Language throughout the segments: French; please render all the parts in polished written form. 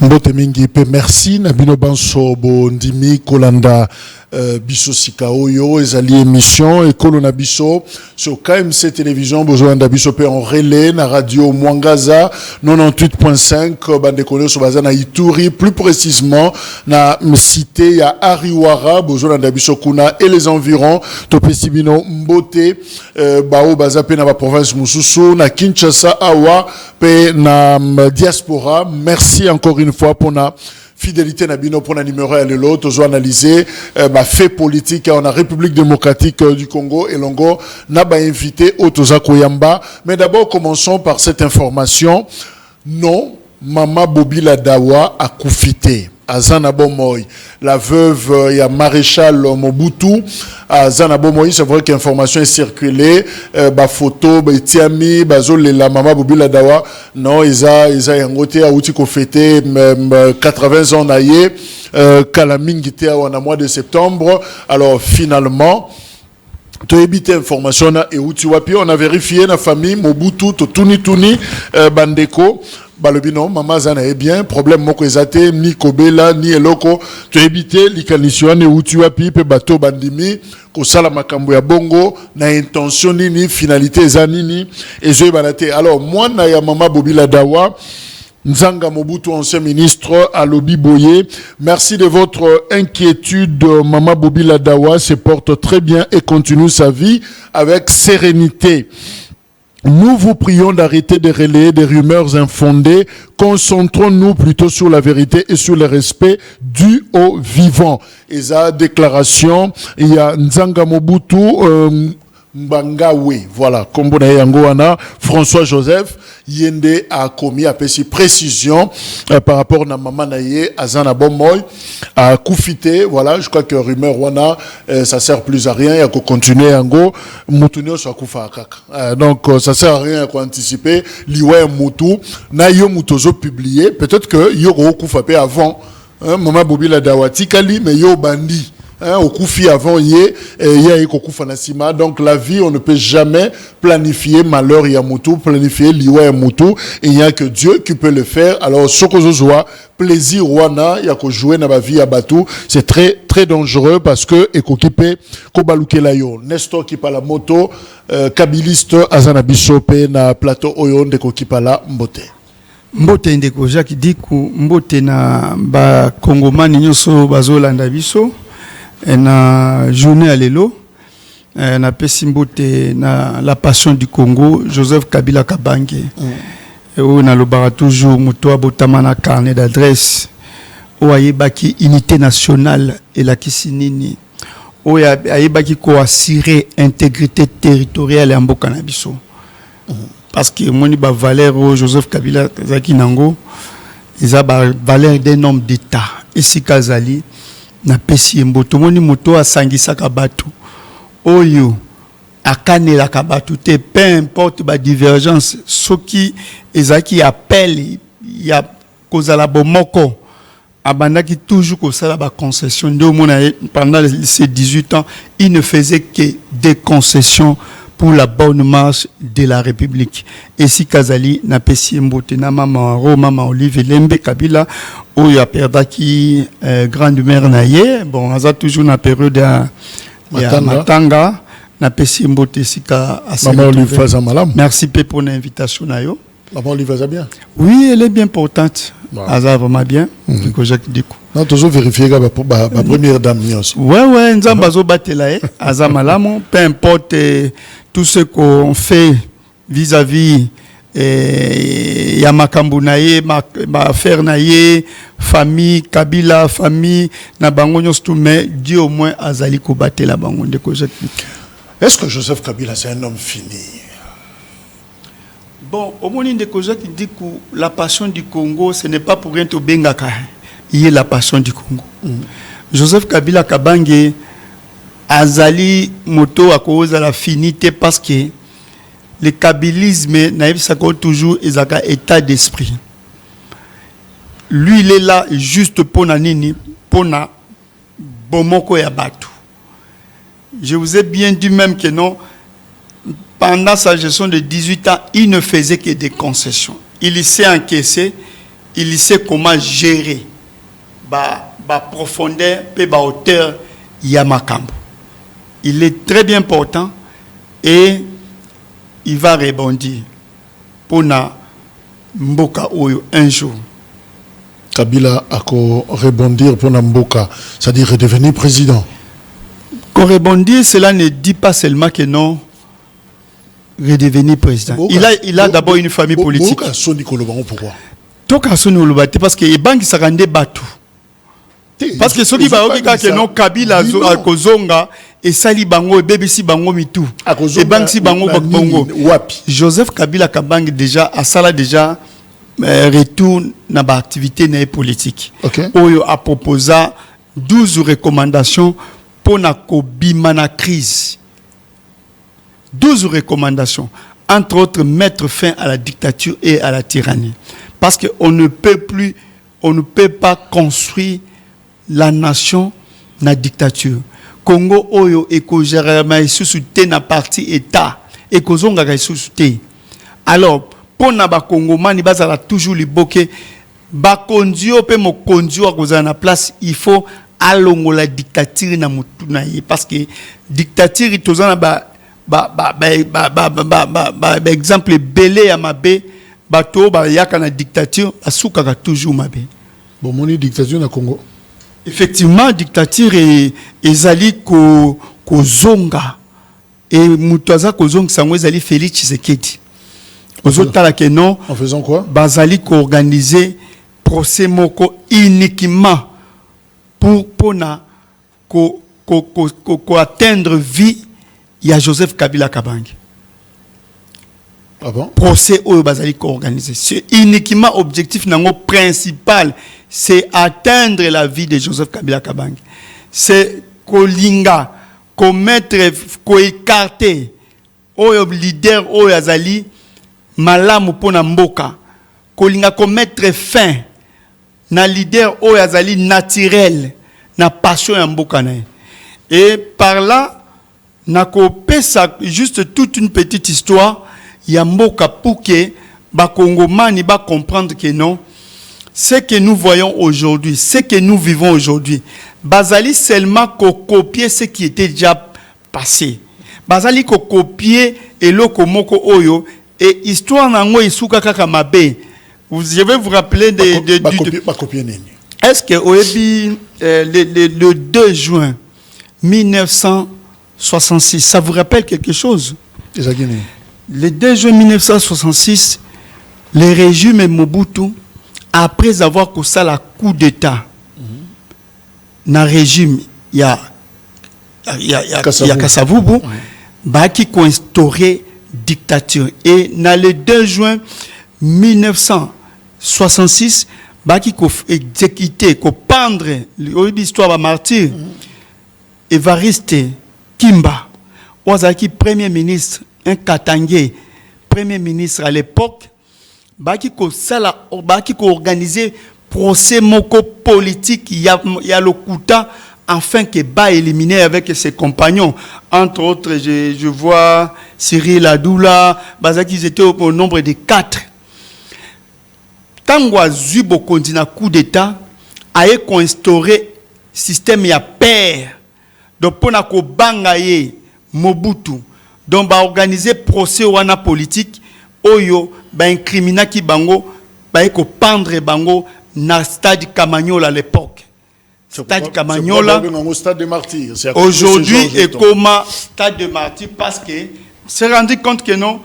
Mbote mingi pe merci na bino banso bo ndimi kolanda biso sikaoyo ezali émission ekolo na biso sur KMC télévision bozolanda biso pe en relais na radio Mwangaza 98.5 bandekolo so bazana Ituri plus précisément na cité ya Ariwara bozolanda biso kuna et les environs to pesibino mbote bao baza pe na ba province mususu na Kinshasa awa pe na diaspora. Merci encore une fois pour na fidélité na bino pour na numéro à l'autre aux analyser fait politique en la République démocratique du Congo et longo n'a pas invité Otoza Koyamba. Mais d'abord commençons par cette information. Non, Mama Bobila Dawa a koufité. Azana Bomoy, la veuve ya maréchal Mobutu, Azana Bomoy, c'est vrai qu'information est circulée, photo, tiami, la Mama Bobila Dawa, non, Isa yangote a outi ko fêté 80 ans naïe, Kalamingité en mois de septembre. Alors finalement, tu as évité information et où tu vois, puis on a vérifié la famille Mobutu, Tuni Bandeko. Balobino, maman zana est bien, problème moko ezate, ni Kobela, ni Eloko, tu as évité l'ikanisyon et où tu as pi, pe bateau bandimi, ko sala makambo ya bongo, na intention ni finalité zanini, et je balate. Alors, moi, na ya maman Bobila Dawa, Nzanga Mobutu, ancien ministre, à Lobi Boye. Merci de votre inquiétude. Maman Bobila Dawa se porte très bien et continue sa vie avec sérénité. Nous vous prions d'arrêter de relayer des rumeurs infondées. Concentrons-nous plutôt sur la vérité et sur le respect dû aux vivants. Et sa déclaration, il y a Nzanga Mobutu, Mbangawe, voilà, comme vous avez François Joseph Yende a commis à petite précision par rapport à maman naye Azana Bomoy à Koufité, voilà, je crois que rumeur wana ça sert plus à rien, il y a qu'à continuer ango mutunio soit Koufa akaka. Donc ça sert à rien à anticiper liwe mutu na yo mutozo publié, peut-être que yo Koufa pe avant maman Bobila Dawati kali mais yo bandi. Au Koufi avant hier, il y a eu Koufa Nassima. Donc la vie, on ne peut jamais planifier malheur Yamutu, planifier liwa Yamutu. Il n'y a que Dieu qui peut le faire. Alors, ce que je vois, plaisir wana, il y a que jouer dans la vie à Batou. C'est très, très dangereux parce que, ekokipe, kobaluke layo. Nestor qui parle la moto, kabiliste, azanabisope, na plateau oyon de kokipala mbote. Mbote ndeko Jacques Diku, mbote na ba Kongomani nyoso bazolanda biso. Na journée à l'élo, na pesimbote na la passion du Congo, Joseph Kabila Kabange. On a le bar toujours mutoa botamana carnet d'adresse. O ayebaki unité nationale et la kisinini. O ayebaki ko assurer intégrité territoriale en Bokanabiso. Parce que moni ba valeur Joseph Kabila Zaki Nango, ils a ba valeur d'un homme d'État. Ici Kazali. Na pesi mboto moni moto asangisa kabatu oyo akanela kabatu te peu importe ba divergence soki ezaki appel ya kozala bomoko abandaki toujours kosala ba concession ndio mona pendant ces 18 ans il ne faisait que des concessions pour la bonne marche de la République. Et si Kazali n'a pas si mbote na maman Olive Lembe Kabila où il a perdu grande mère naie bon on a toujours na période à Matanga n'a pas si mbote si ka maman Olive faza malam. Merci pour l'invitation na yo. Maman Olive va bien. Oui, elle est bien importante. Aza vraiment bien. Que Jacques Dikou. Non, toujours vérifier la première dame. Ouais, Nzambazo batela Aza malamo, peu importe tout ce qu'on fait vis-à-vis ya makambu naye, ma affaire naye, famille, Kabila, famille, na bango nyonso mais Dieu au moins azali ko batela bango ndeko Jacques. Est-ce que Joseph Kabila c'est un homme fini? Bon, au moment où Jacques dit que la passion du Congo, ce n'est pas pour rien que Bengaka. Il y a la passion du Congo. Joseph Kabila Kabange, Azali Moto à cause de la finité parce que le kabilisme naïf ça toujours un état d'esprit. Lui il est là juste pour nanini, pour na bomoko ya batu. Je vous ai bien dit même que non. Pendant sa gestion de 18 ans, il ne faisait que des concessions. Il s'est encaissé il sait comment gérer ba profondeur et ba hauteur Yamakambo. Il est très bien portant et il va rebondir pour na Mboka Oyo un jour. Kabila a rebondir pour Mboka, c'est-à-dire redevenir président. Qu'on rebondir, cela ne dit pas seulement que non redevenir président. Boka, il a d'abord une famille politique. Pourquoi? Toka soni olobate parce que banki sakande batu. Parce que ceux qui va oka que non Kabila a kozonga et sali bango et bebisi bango mitu. Et banki bango bongo. Joseph Kabila Kabangi déjà a sala déjà retour na ba activité na politique. Oyo a proposé 12 recommandations pour na kobima na crise. 12 recommandations, entre autres mettre fin à la dictature et à la tyrannie. Parce qu'on ne peut pas construire la nation na dictature. Congo oyo eko jerema sous-souté na parti état et kozonga ka sous-souté. Alors pour na ba Congomani bazala toujours liboke ba kondio pe mo kondio akozana na place, il faut alongo la dictature na mutu na ye parce que dictature tozana exemple belé ya mabe bato ba yaka na dictature asuka ka toujours mabe. Bon moni dictature na Congo. Effectivement dictature et ezali ko zonga et mutoza ko zonga sango ezali Félix Tshisekedi. Ozotala ke non en faisant quoi? Bazali ko organiser procès moko uniquement pour na ko atteindre vie il y a Joseph Kabila Kabangi. Ah bon? Procès au Bazali organisé. C'est uniquement objectif nango principal, c'est atteindre la vie de Joseph Kabila Kabangi. C'est kolinga, ko mettre, ko écarter au leader au Azali malamu pona mboka. Kolinga ko mettre fin na leader au Azali naturel na passion ya mboka na. Et par là nako pesa juste toute une petite histoire Yamboka pour que ba Congomani ba comprendre que non, ce que nous voyons aujourd'hui, ce que nous vivons aujourd'hui, bazali seulement copier ce qui était déjà passé. Bazali copier et loko moko oyo et histoire nango isuka kaka mabe. Je vais vous rappeler est-ce que oebi le 2 juin 1966, ça vous rappelle quelque chose? Le 2 juin 1966, le régime Mobutu, après avoir causé la coup d'État, dans le régime, il y a Kassavubu, qui a instauré dictature. Et dans le 2 juin 1966, qui a exécuté, qui a pendre l'histoire de martyr, Évariste Kimba, qui premier ministre, un Katangé, premier ministre à l'époque, qui a organisé procès moko politique, il y a le Kouta, afin que ba éliminé avec ses compagnons. Entre autres, je vois Cyril Adoula, ils étaient au nombre de 4. Tango Zubo continua coup d'État, a instauré système ya paix. Donc pour na ko bangaye Mobutu, donc ba organiser procès wana politique oyo ba incrimina ki bango ba ko pendre bango na stade Kamanyola à l'époque. Stade Kamanyola stade de martyr. Aujourd'hui et comment stade de martyr parce que s'est rendu compte que non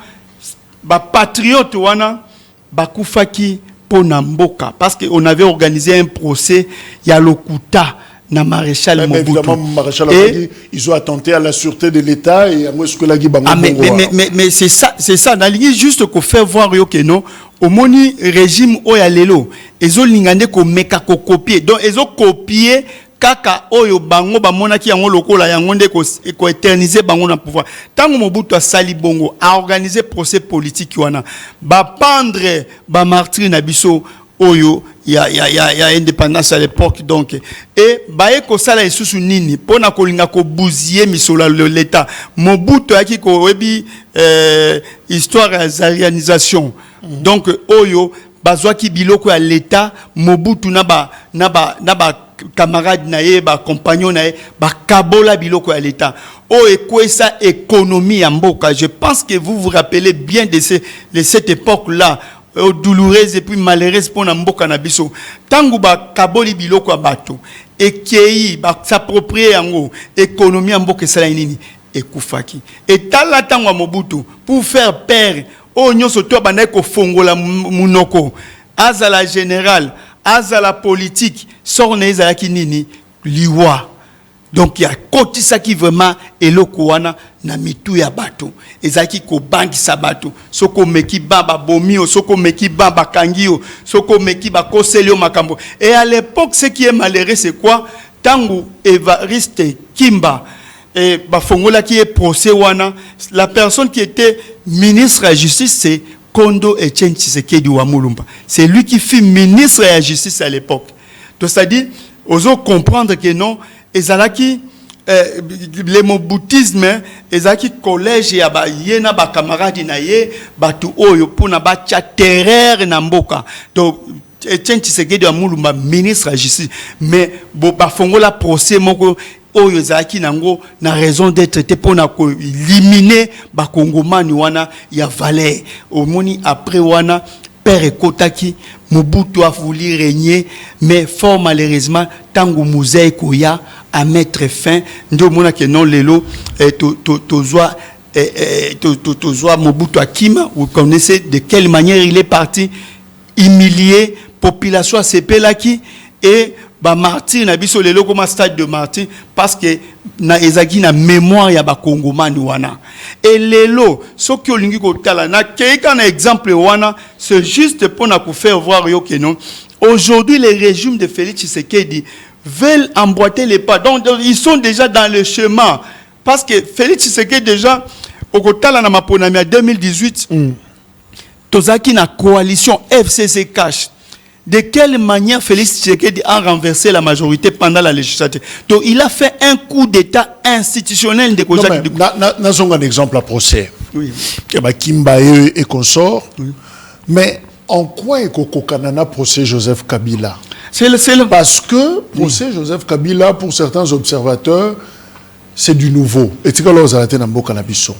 ba patriote wana ba kufaki pour Namboka parce que on avait organisé un procès ya Lokuta na maréchal Mobutu. Évidemment, maréchal ils ont attenté à la sûreté de l'État et à moi ce que la mais c'est ça, dans ligne juste qu'on fait voir que non, au moni régime oyalelo, ils ont lingandé ko meka ko copier, donc ils ont copié kaka oyo bango ba monaki yango lokola yango nde ko éterniser bango na pouvoir. Tango Mobutu a sali bongo a organisé procès politique wana, ba pendre ba martyr na biso oyo il y a indépendance à l'époque donc et bae ko sala isusu nini pona ko linga ko bousiller misola l'état Mobutu aki ko webi histoire ya zarianisation donc oyo bazwaki biloko ya l'État, Mobutu na ba camarade naye, ba compagnon naye, ba kabola biloko ya l'État. Oh, et quoi ça économie ya mboka? Je pense que vous vous rappelez bien de cette époque-là, douloureuse et puis malheureuse pour na mboka na biso. Tangu ba kaboli biloko ya bato, et kei ba s'approprier yango, économie ya mboka sala nini? Ekufaki. Et tala tango Mobutu pour faire peur o nyonso to banaye ko fongola munoko azala général azala politique sorne ezalaki nini liwa. Donc il y a kotisa qui vraiment eloko wana na mitu ya bato ezalaki ko bangisa bato soko meki baba bomio soko meki baba kangio soko meki ba koselio makambo. Et à l'époque ce qui est malheureux c'est quoi? Tangu Evariste Kimba et Bafongola qui est procès wana, la personne qui était ministre de la justice c'est Kondo Etienne Tshisekedi wa Mulumba. C'est lui qui fut ministre de la justice à l'époque. Donc c'est-à-dire, osons comprendre que non, ezalaki le moboutisme, ezalaki collège ya ba yena ba camarade na ye, batu oyo pona ba tia terreur na mboka. Donc Etienne Tshisekedi wa Mulumba ministre de la justice, mais Bafongola procès moko oyo zaki nango na raison d'être te pona ko éliminer ba kongomani wana ya valeur omoni après wana père ekotaki Mobutu a voulu régner mais fort malheureusement tango musée koya à mettre fin ndo mona que non lelo tozwa Mobutu akima. Vous connaissez de quelle manière il est parti humilier population à sepelaki et ba martyr na biso lelo comme stade de martyr parce que na ezaki na mémoire ya ba kongomani wana. Et lelo soki olingi kotala na keika na exemple wana c'est juste pour na ku faire voir yo que non aujourd'hui les régimes de Félix Tshisekedi veulent emboîter les pas, donc ils sont déjà dans le chemin parce que Félix Tshisekedi déjà au kotala na maponami en 2018 tozaki na coalition FCC Cash. De quelle manière Félix Tshisekedi a renversé la majorité pendant la législature? Donc il a fait un coup d'état institutionnel de Koja. Nous avons un exemple à procès. Oui. Kimba et consort. Oui. Mais en quoi est Kokanana procès Joseph Kabila? Parce que procès Joseph Kabila, pour certains observateurs, c'est du nouveau. Et tu vois, là, Nambo Kanabiso.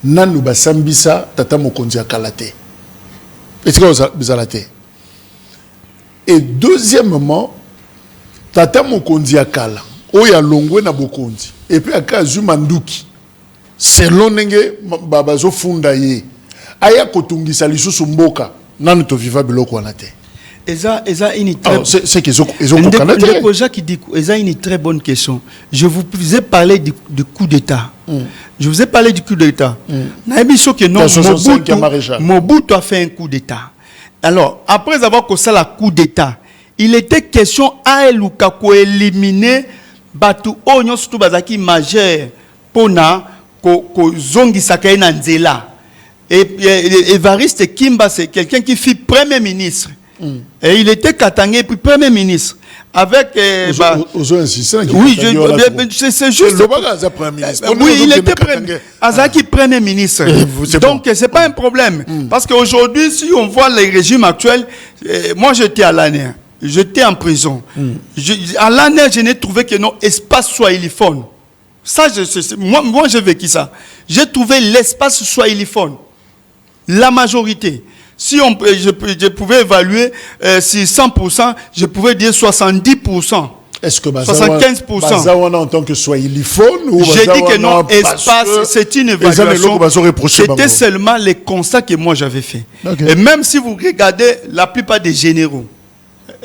Nanu Basambisa, Tata Mokonzi Akalate. Et tu vois, Bizalate. Et deuxièmement, Tata Mokonzi Akala, Oya Longwe na Bokonzi, et puis Aka Zumanduki, selon Nenge Babazo Fundaye, Aya Kotungi Salisu Sumboka, Nanu to viva biloko anate. C'est une très bonne question. Je vous ai parlé du coup d'État. Je vous ai parlé du coup d'État. Mobutu a fait un coup d'État. Alors, après avoir causé la coup d'État, il était question à Elukako éliminer Batu Onyo surtout Bazaki majeur pour na ko zongi sakaye na nzela. Et Evariste Kimba c'est quelqu'un qui fut premier ministre. Et il était Katangé puis premier ministre. Avec oui, c'est juste. Oui, il était Azaki premier ministre. Donc c'est pas un problème. Parce qu'aujourd'hui, si on voit les régimes actuels, moi j'étais à l'année, j'étais en prison. À l'année, je n'ai trouvé que non espace swahiliphone. Ça, moi j'ai vécu ça. J'ai trouvé l'espace swahiliphone. La majorité. Si je pouvais évaluer si 100%, je pouvais dire 70%. Est-ce que 75% en tant que swahiliphone ou j'ai dit que non, espace, c'est une évaluation. C'était seulement les constats que moi j'avais fait. Okay. Et même si vous regardez la plupart des généraux,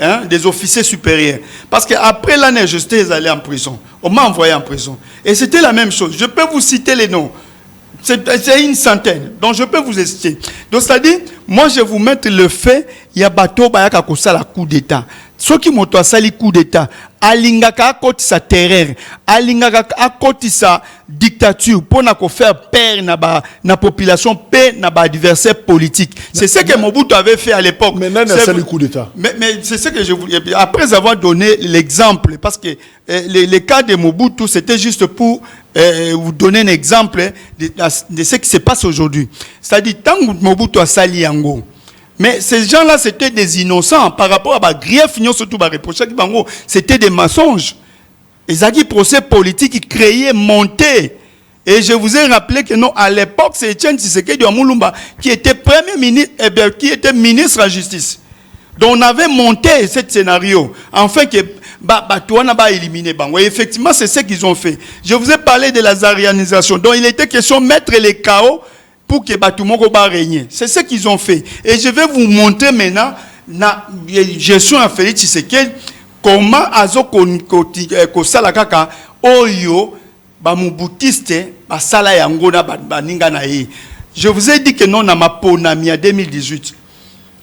hein, des officiers supérieurs, parce qu'après l'année, j'étais allé en prison. On m'a envoyé en prison. Et c'était la même chose. Je peux vous citer les noms. C'est une centaine. Donc je peux vous expliquer. Donc c'est-à-dire, moi je vais vous mettre le fait, il y a bateau bayaka kosa la coup d'état. Ceux qui m'ont sali coup d'état, alingaka akoti sa terreur, alingaka akoti sa dictature pour na ko faire peur na population, paix na ba adversaire politique. C'est ce que Mobutu avait fait à l'époque. Maintenant il y a sali coup d'état. Mais c'est ce que je voulais. Après avoir donné l'exemple, parce que les cas de Mobutu c'était juste pour vous donner un exemple de ce qui se passe aujourd'hui. C'est-à-dire tant que Mobutu a sali yango, Mais ces gens-là, c'était des innocents par rapport à grief, surtout c'était des mensonges. Les acquis procès politiques qui créaient, montaient. Et je vous ai rappelé que non, à l'époque, c'est Etienne Tshisekedi Amulumba qui était premier ministre, qui était ministre de la Justice. Donc on avait monté ce scénario, afin que Batouana va éliminer Bango. Et effectivement, c'est ce qu'ils ont fait. Je vous ai parlé de la zarianisation. Donc il était question de mettre les chaos pour que Batoumoko va régner. C'est ce qu'ils ont fait. Et je vais vous montrer maintenant la gestion à Félix Tshisekedi comment azo ko sala kaka oyo ba mubutiste ba sala yango na baninga na ye. Je vous ai dit que non na maponami en 2018.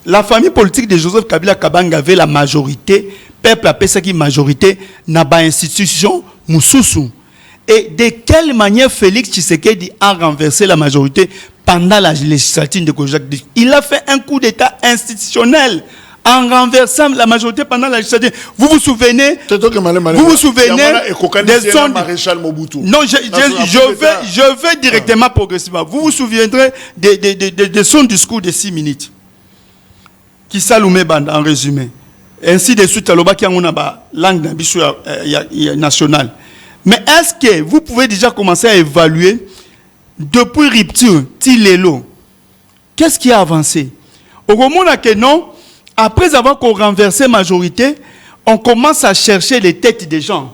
La famille politique de Joseph Kabila Kabanga avait la majorité, peuple appelle ça qui majorité na ba institution mususu. Et de quelle manière Félix Tshisekedi a renversé la majorité pendant la législative de Kojak? Il a fait un coup d'état institutionnel en renversant la majorité pendant la législative. Vous vous souvenez des sons maréchal Mobutu. Non, je vais directement progressivement. Vous vous souviendrez de son discours de 6 minutes. Qui s'allume en résumé. Ainsi de suite, qui a une langue nationale. Mais est-ce que vous pouvez déjà commencer à évaluer depuis rupture, Tilelo, qu'est-ce qui a avancé? Au moment où non, après avoir renversé la majorité, on commence à chercher les têtes des gens.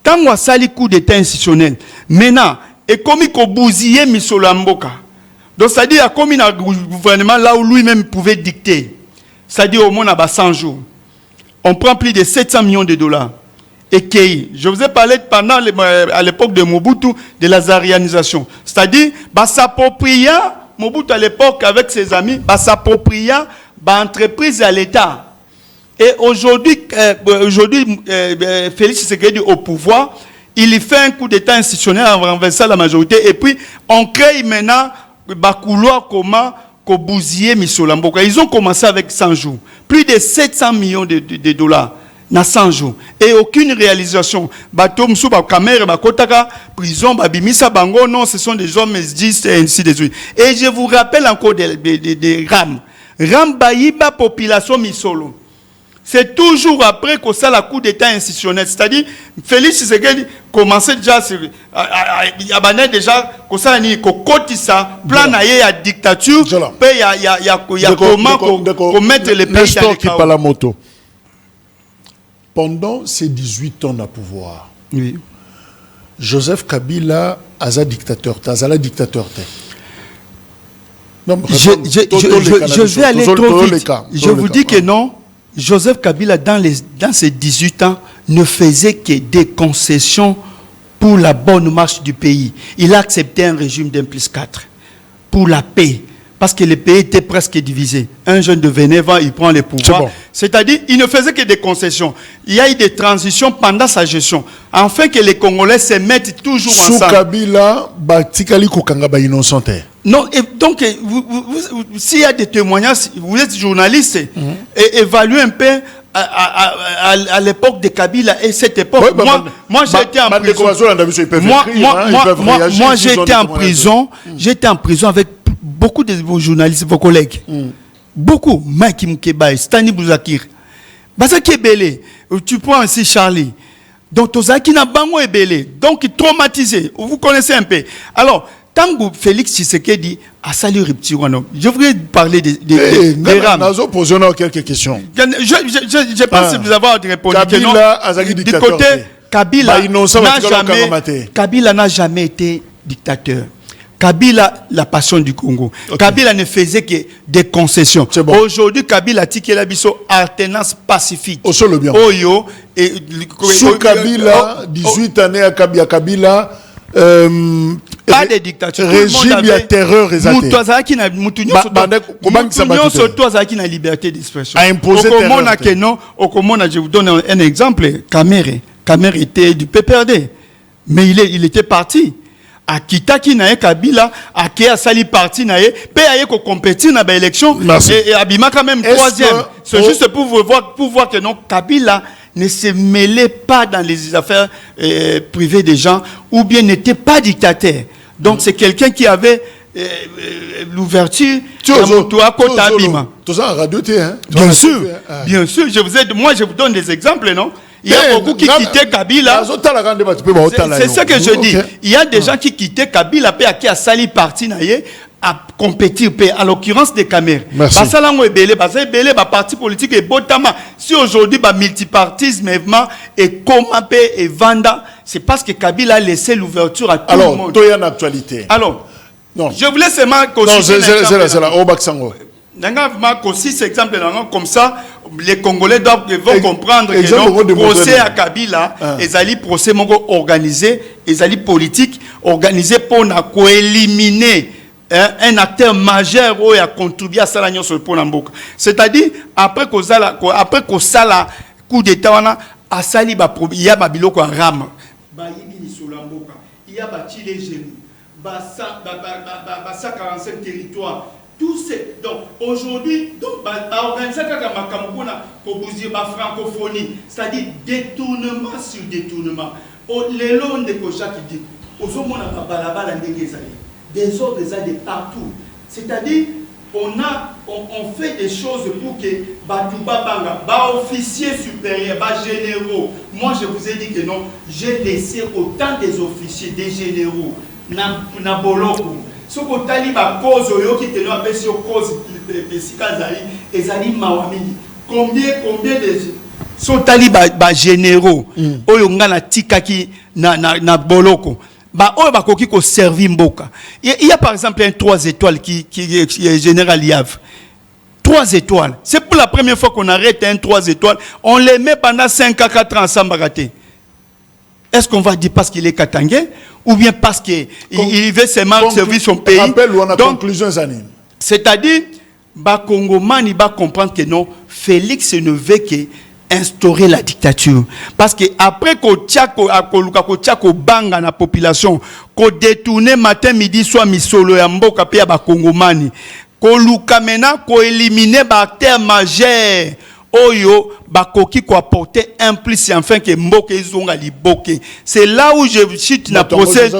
Tant qu'on a sali coup d'état institutionnel, maintenant, et comme il a bousillé Misolamboka, donc c'est-à-dire comme il a un gouvernement là où lui-même pouvait dicter, c'est-à-dire au moins à 100 jours, on prend plus de 700 millions de dollars. Et je vous ai parlé pendant à l'époque de Mobutu de la zarianisation. C'est-à-dire, s'approprier, Mobutu à l'époque avec ses amis, s'approprier entreprise à l'État. Et aujourd'hui, Félix Tshisekedi au pouvoir, il fait un coup d'état institutionnel en renversant la majorité. Et puis, on crée maintenant couloir comment bousiller Misolamboka. Ils ont commencé avec 100 jours. Plus de 700 millions de dollars. Na 100 jours. Et aucune réalisation. Bateau Msou, caméra, kotaka, prison, bimisa, bango, non, ce sont des hommes, et ainsi de suite. Et je vous rappelle encore des RAM. RAM Baïba, population Misolo. C'est toujours après que ça, la coup d'état institutionnel. C'est-à-dire, Félix Tshisekedi commençait déjà à déjà, que ça, ça, plan à dictature, il y a comment mettre les pays dans le chaos. Pendant ces 18 ans de pouvoir, oui. Joseph Kabila a dictateur. Non, je vais aller trop vite. Je vous dis que non. Joseph Kabila, dans ces 18 ans, ne faisait que des concessions pour la bonne marche du pays. Il a accepté un régime d'1+4 pour la paix. Parce que le pays était presque divisé. Un jeune devenait vent, il prend le pouvoir. Bon. C'est-à-dire, il ne faisait que des concessions. Il y a eu des transitions pendant sa gestion. Afin que les Congolais se mettent toujours ensemble. Sous Kabila, Batikali Kokanga innocente. Non, et donc, s'il y a des témoignages, vous êtes journaliste, et évaluez un peu à l'époque de Kabila et cette époque. Oui, moi j'ai été en prison. Moi j'ai été en prison. J'étais en prison avec beaucoup de vos journalistes, vos collègues. Beaucoup. Mike Mkebaï, Stani Bouzakir. Bazaki Ebele. Tu prends aussi Charlie. Donc, Tozaki n'a pas Ebele. Donc, traumatisé. Vous connaissez un peu. Alors, tant que Félix Tshisekedi a sali rupture, je voudrais parler des rames. Nous avons posé quelques questions. Je pense que vous avez répondu. Du côté, Kabila n'a jamais été dictateur. Kabila, la passion du Congo. Okay. Kabila ne faisait que des concessions. Bon. Aujourd'hui, Kabila a tiqué la biso alternance pacifique. Le bien. Oyo et sous Kabila, 18 années à Kabila. Pas de dictature. Régime de terreur résalté. Qui na liberté d'expression. A imposé terreur. Je vous donne un exemple. Kamere était du PPRD. Mais il était parti. A kitaki na Kabila, a kia sali parti na pe aye ko compétir na ba élection et Abima quand même troisième. C'est juste pour voir que non, Kabila ne se mêlait pas dans les affaires privées des gens ou bien n'était pas dictateur. Donc c'est quelqu'un qui avait l'ouverture tu as radio, hein? Bien sûr, moi je vous donne des exemples, non? Il y a beaucoup qui quittaient Kabila. C'est ce que je dis. Il y a des gens qui quittaient Kabila et qui a sali parti à compétir, à l'occurrence des Cameroun. Merci. Parti politique et botama. Si aujourd'hui, multipartisme et comment et vanda, c'est parce que Kabila a laissé l'ouverture à tout le monde. Alors, tu as une actualité. Alors, non. Je voulais seulement... Non, c'est là, au Baksango. Aussi, cet exemple, comme ça, les Congolais vont comprendre que le procès à Kabila, ils allaient procès organisé, ils allaient politique, organisé pour éliminer un acteur majeur qui a contribué à ça sur le pont Namboka. C'est-à-dire, après qu'on a la coup d'État, il y a Babiloko en rame. Il y a Chile Génie. 45 territoires. Tout c'est donc aujourd'hui organiser la francophonie, c'est-à-dire détournement sur détournement. Les lots de Kocha qui dit des ordres de partout. C'est-à-dire on fait des choses pour que officiers supérieurs, généraux. Moi je vous ai dit que non, j'ai laissé autant des officiers, des généraux. Na boloko ce que taliba cause qui te l'a fait sur cause ezali mawamini combien de so taliba généraux oyo ngana tikaki na boloko oyo bakoki ko servir mboka. Il y a par exemple un 3 étoiles qui est général Yav. 3 étoiles, c'est pour la première fois qu'on arrête un 3 étoiles, on les met pendant 5 à 4 ans ensemble baraté. Est-ce qu'on va dire parce qu'il est katangé ou bien parce qu'il veut seulement servir son pays? Donc, c'est-à-dire, Congomani va comprendre que non, Félix ne veut que instaurer la dictature. Parce que après qu'on banga la population, qu'on détourne matin, midi, soir, misolo ya mboka pe ya Congomani, qu'on lukamena, qu'on élimine acteur majeur. Oyo bakoki ko apporter un plus enfin que mboke izonga liboke. C'est là où je chute na procès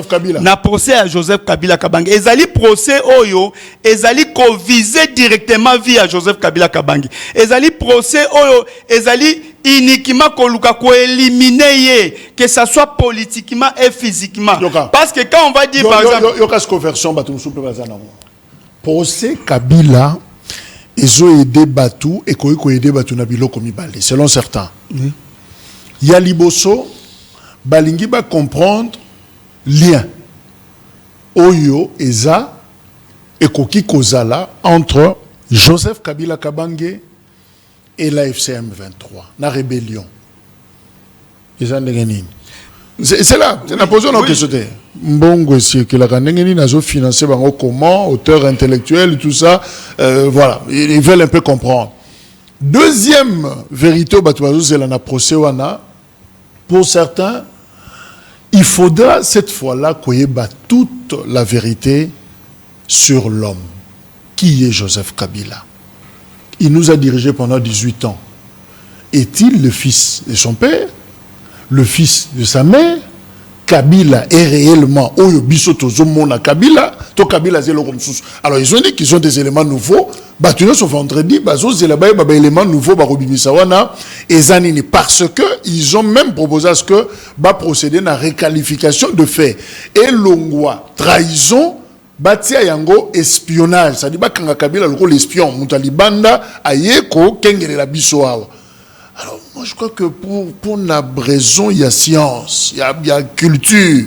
à Joseph Kabila Kabange. Ezali procès oyo ezali ko viser directement via Joseph Kabila Kabange. Ezali procès oyo ezali uniquement ko luka ko éliminer que ça soit politiquement et physiquement. Parce que quand on va dire par exemple yokas conversion batum souple bazana. Procès Kabila ils ont aidé Batou et qu'ils ont aidé Batou Nabilo comme Ibali, selon certains. Yaliboso, Balingi va comprendre lien. Oyo, Eza et Koki Kozala entre Joseph Kabila Kabange et la FCM 23, la rébellion. C'est là, c'est la position que c'était. Mbongo, c'est que la Kanengeni n'a pas financé comment, auteur intellectuel, tout ça. Voilà, ils veulent un peu comprendre. Deuxième vérité, c'est la procès. Pour certains, il faudra cette fois-là qu'il y ait toute la vérité sur l'homme. Qui est Joseph Kabila? Il nous a dirigé pendant 18 ans. Est-il le fils de son père? Le fils de sa mère? Kabila est réellement Oyo Bisoto Zomona Kabila, to Kabila zélo comme sous. Alors ils ont dit qu'ils ont des éléments nouveaux. Batuno sont vendredi, bazo zélabaye baba éléments nouveaux barobimisawana et zanini parce que ils ont même proposé à ce que ba procéder à la réqualification de fait. Et longwa trahison batia yango espionnage, ça dit ba kanga Kabila loko l'espion mutalibanda ayeko kengere la biso awa. Alors, moi, je crois que pour la raison, il y a science, il y a culture.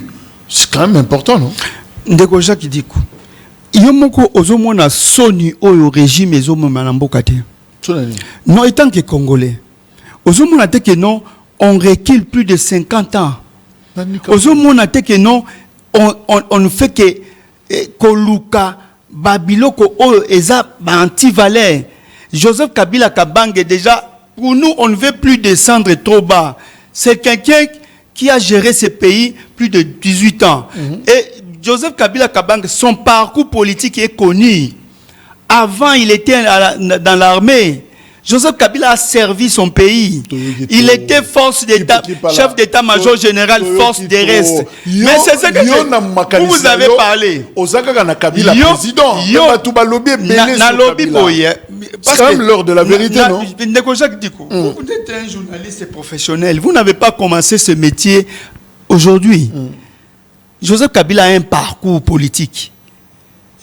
C'est quand même important, non? Ndeko Jacques dit quoi? Yomoko ozomona soni au régime ezomomanambokate. Non, étant que Congolais, ozomona te que non, on recule plus de 50 ans. Ozomona te que non, on ne fait que Koluka, Babiloko, Eza, anti-valère. Joseph Kabila Kabange déjà. Pour nous, on ne veut plus descendre trop bas. C'est quelqu'un qui a géré ce pays plus de 18 ans. Et Joseph Kabila Kabange, son parcours politique est connu. Avant, il était dans l'armée. Joseph Kabila a servi son pays. Il était force d'État, chef d'état-major général, force des restes. Mais c'est ce que vous avez parlé. C'est quand même l'heure de la vérité, non? Vous êtes un journaliste professionnel. Vous n'avez pas commencé ce métier aujourd'hui. Joseph Kabila a un parcours politique.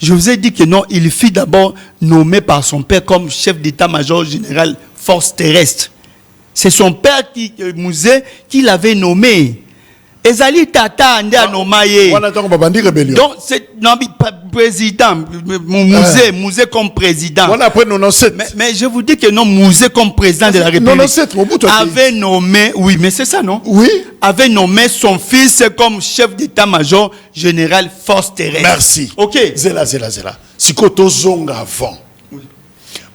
Je vous ai dit que non, il fut d'abord nommé par son père comme chef d'état-major général force terrestre. C'est son père qui l'avait nommé. Ezali Tata Ande Anomaye. Donc, c'est président, Mouzé comme président. Mais je vous dis que non, Mouzé comme président de la République avait nommé, oui, mais c'est ça, non? Oui. Avait nommé son fils comme chef d'état-major général force terrestre. Merci. Ok. Zela. Sikoto zonga avant.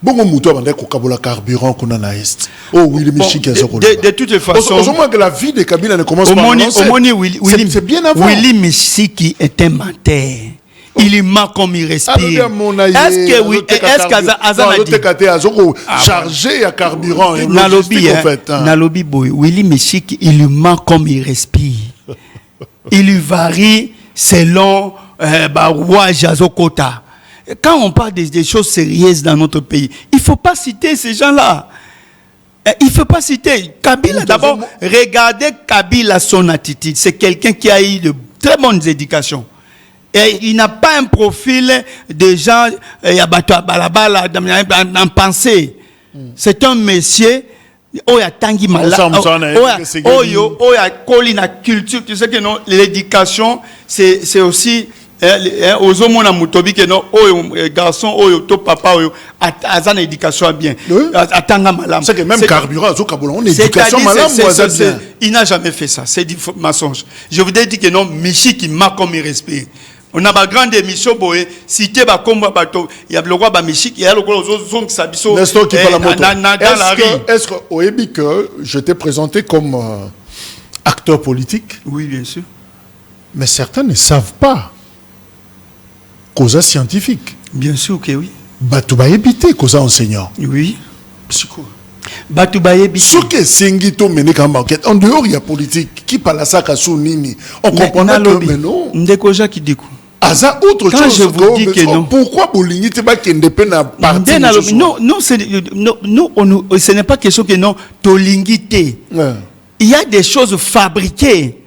Bongo muto abandé kokabola carburant qu'on a est. Oh oui, le Michi qui a de toutes les façons. Au moins que la vie de Kabila ne commence pas. C'est bien avant. Willy Michi est un menteur. Il est ment comme il respire. Est-ce que oui, est-ce qu'Azana chargé à carburant Nalobi boy, Willy Michi il ment comme il respire. Il varie selon roi Jazokota. Quand on parle des choses sérieuses dans notre pays, il ne faut pas citer ces gens-là. Il ne faut pas citer. Kabila, d'abord, regardez Kabila, son attitude. C'est quelqu'un qui a eu de très bonnes éducations. Et il n'a pas un profil de gens en pensée. C'est un monsieur. Oya tangi mala. Oya colina culture. Tu sais que non, l'éducation, c'est aussi. Aux hommes on mutobi que non garçon to papa azan éducation bien atanga malam c'est que même carburant on éducation malam il n'a jamais fait ça, c'est du mensonge. Je vous ai dit que non, Michi qui m'a comme il respire. On a ma grande émission boy cité ba komba bato il y a le roi ba Michi il y a le gros zone qui s'abisso est-ce que oebi que je t'ai présenté comme acteur politique? Oui, bien sûr. Mais certains ne savent pas causa scientifique. Bien sûr que oui. Batouba ébité causa enseignant. Oui. Psycho. Batouba ébité. Ce que Sengito mené comme enquête. En dehors il y a politique. Qui parle à ça qu'à nini. On comprend que mais non. Ndekoja qui dit quoi. Asa autre chose. Je vous dis que non. Pourquoi Bolingi te pas qu'il ne peut pas partir. Non, ce n'est pas question que non. Tolingité. Il y a des choses fabriquées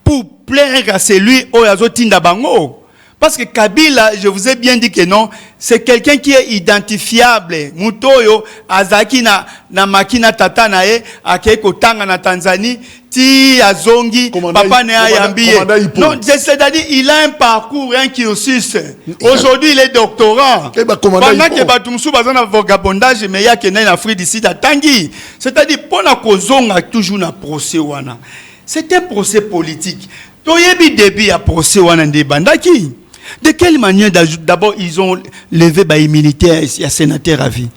pour plaire à celui au Yazotinda Bango. Parce que Kabila, je vous ai bien dit que non, c'est quelqu'un qui est identifiable. Mutoyo, Azaki na makina tata na e, akeko tanga na Tanzanie, ti azongi, papa ne ayambiye. Non, c'est-à-dire, il a un parcours, un cursus. Aujourd'hui, il est doctorant. Pendant que Batumsu bazana vagabondage, mais il y a qu'un Afrique d'ici d'Atangi. C'est-à-dire, pour la kozonga toujours na procès wana. C'est un procès politique. Toyebi début à procès wana ndebandaki. De quelle manière d'abord ils ont levé les militaires et sénateurs à vie?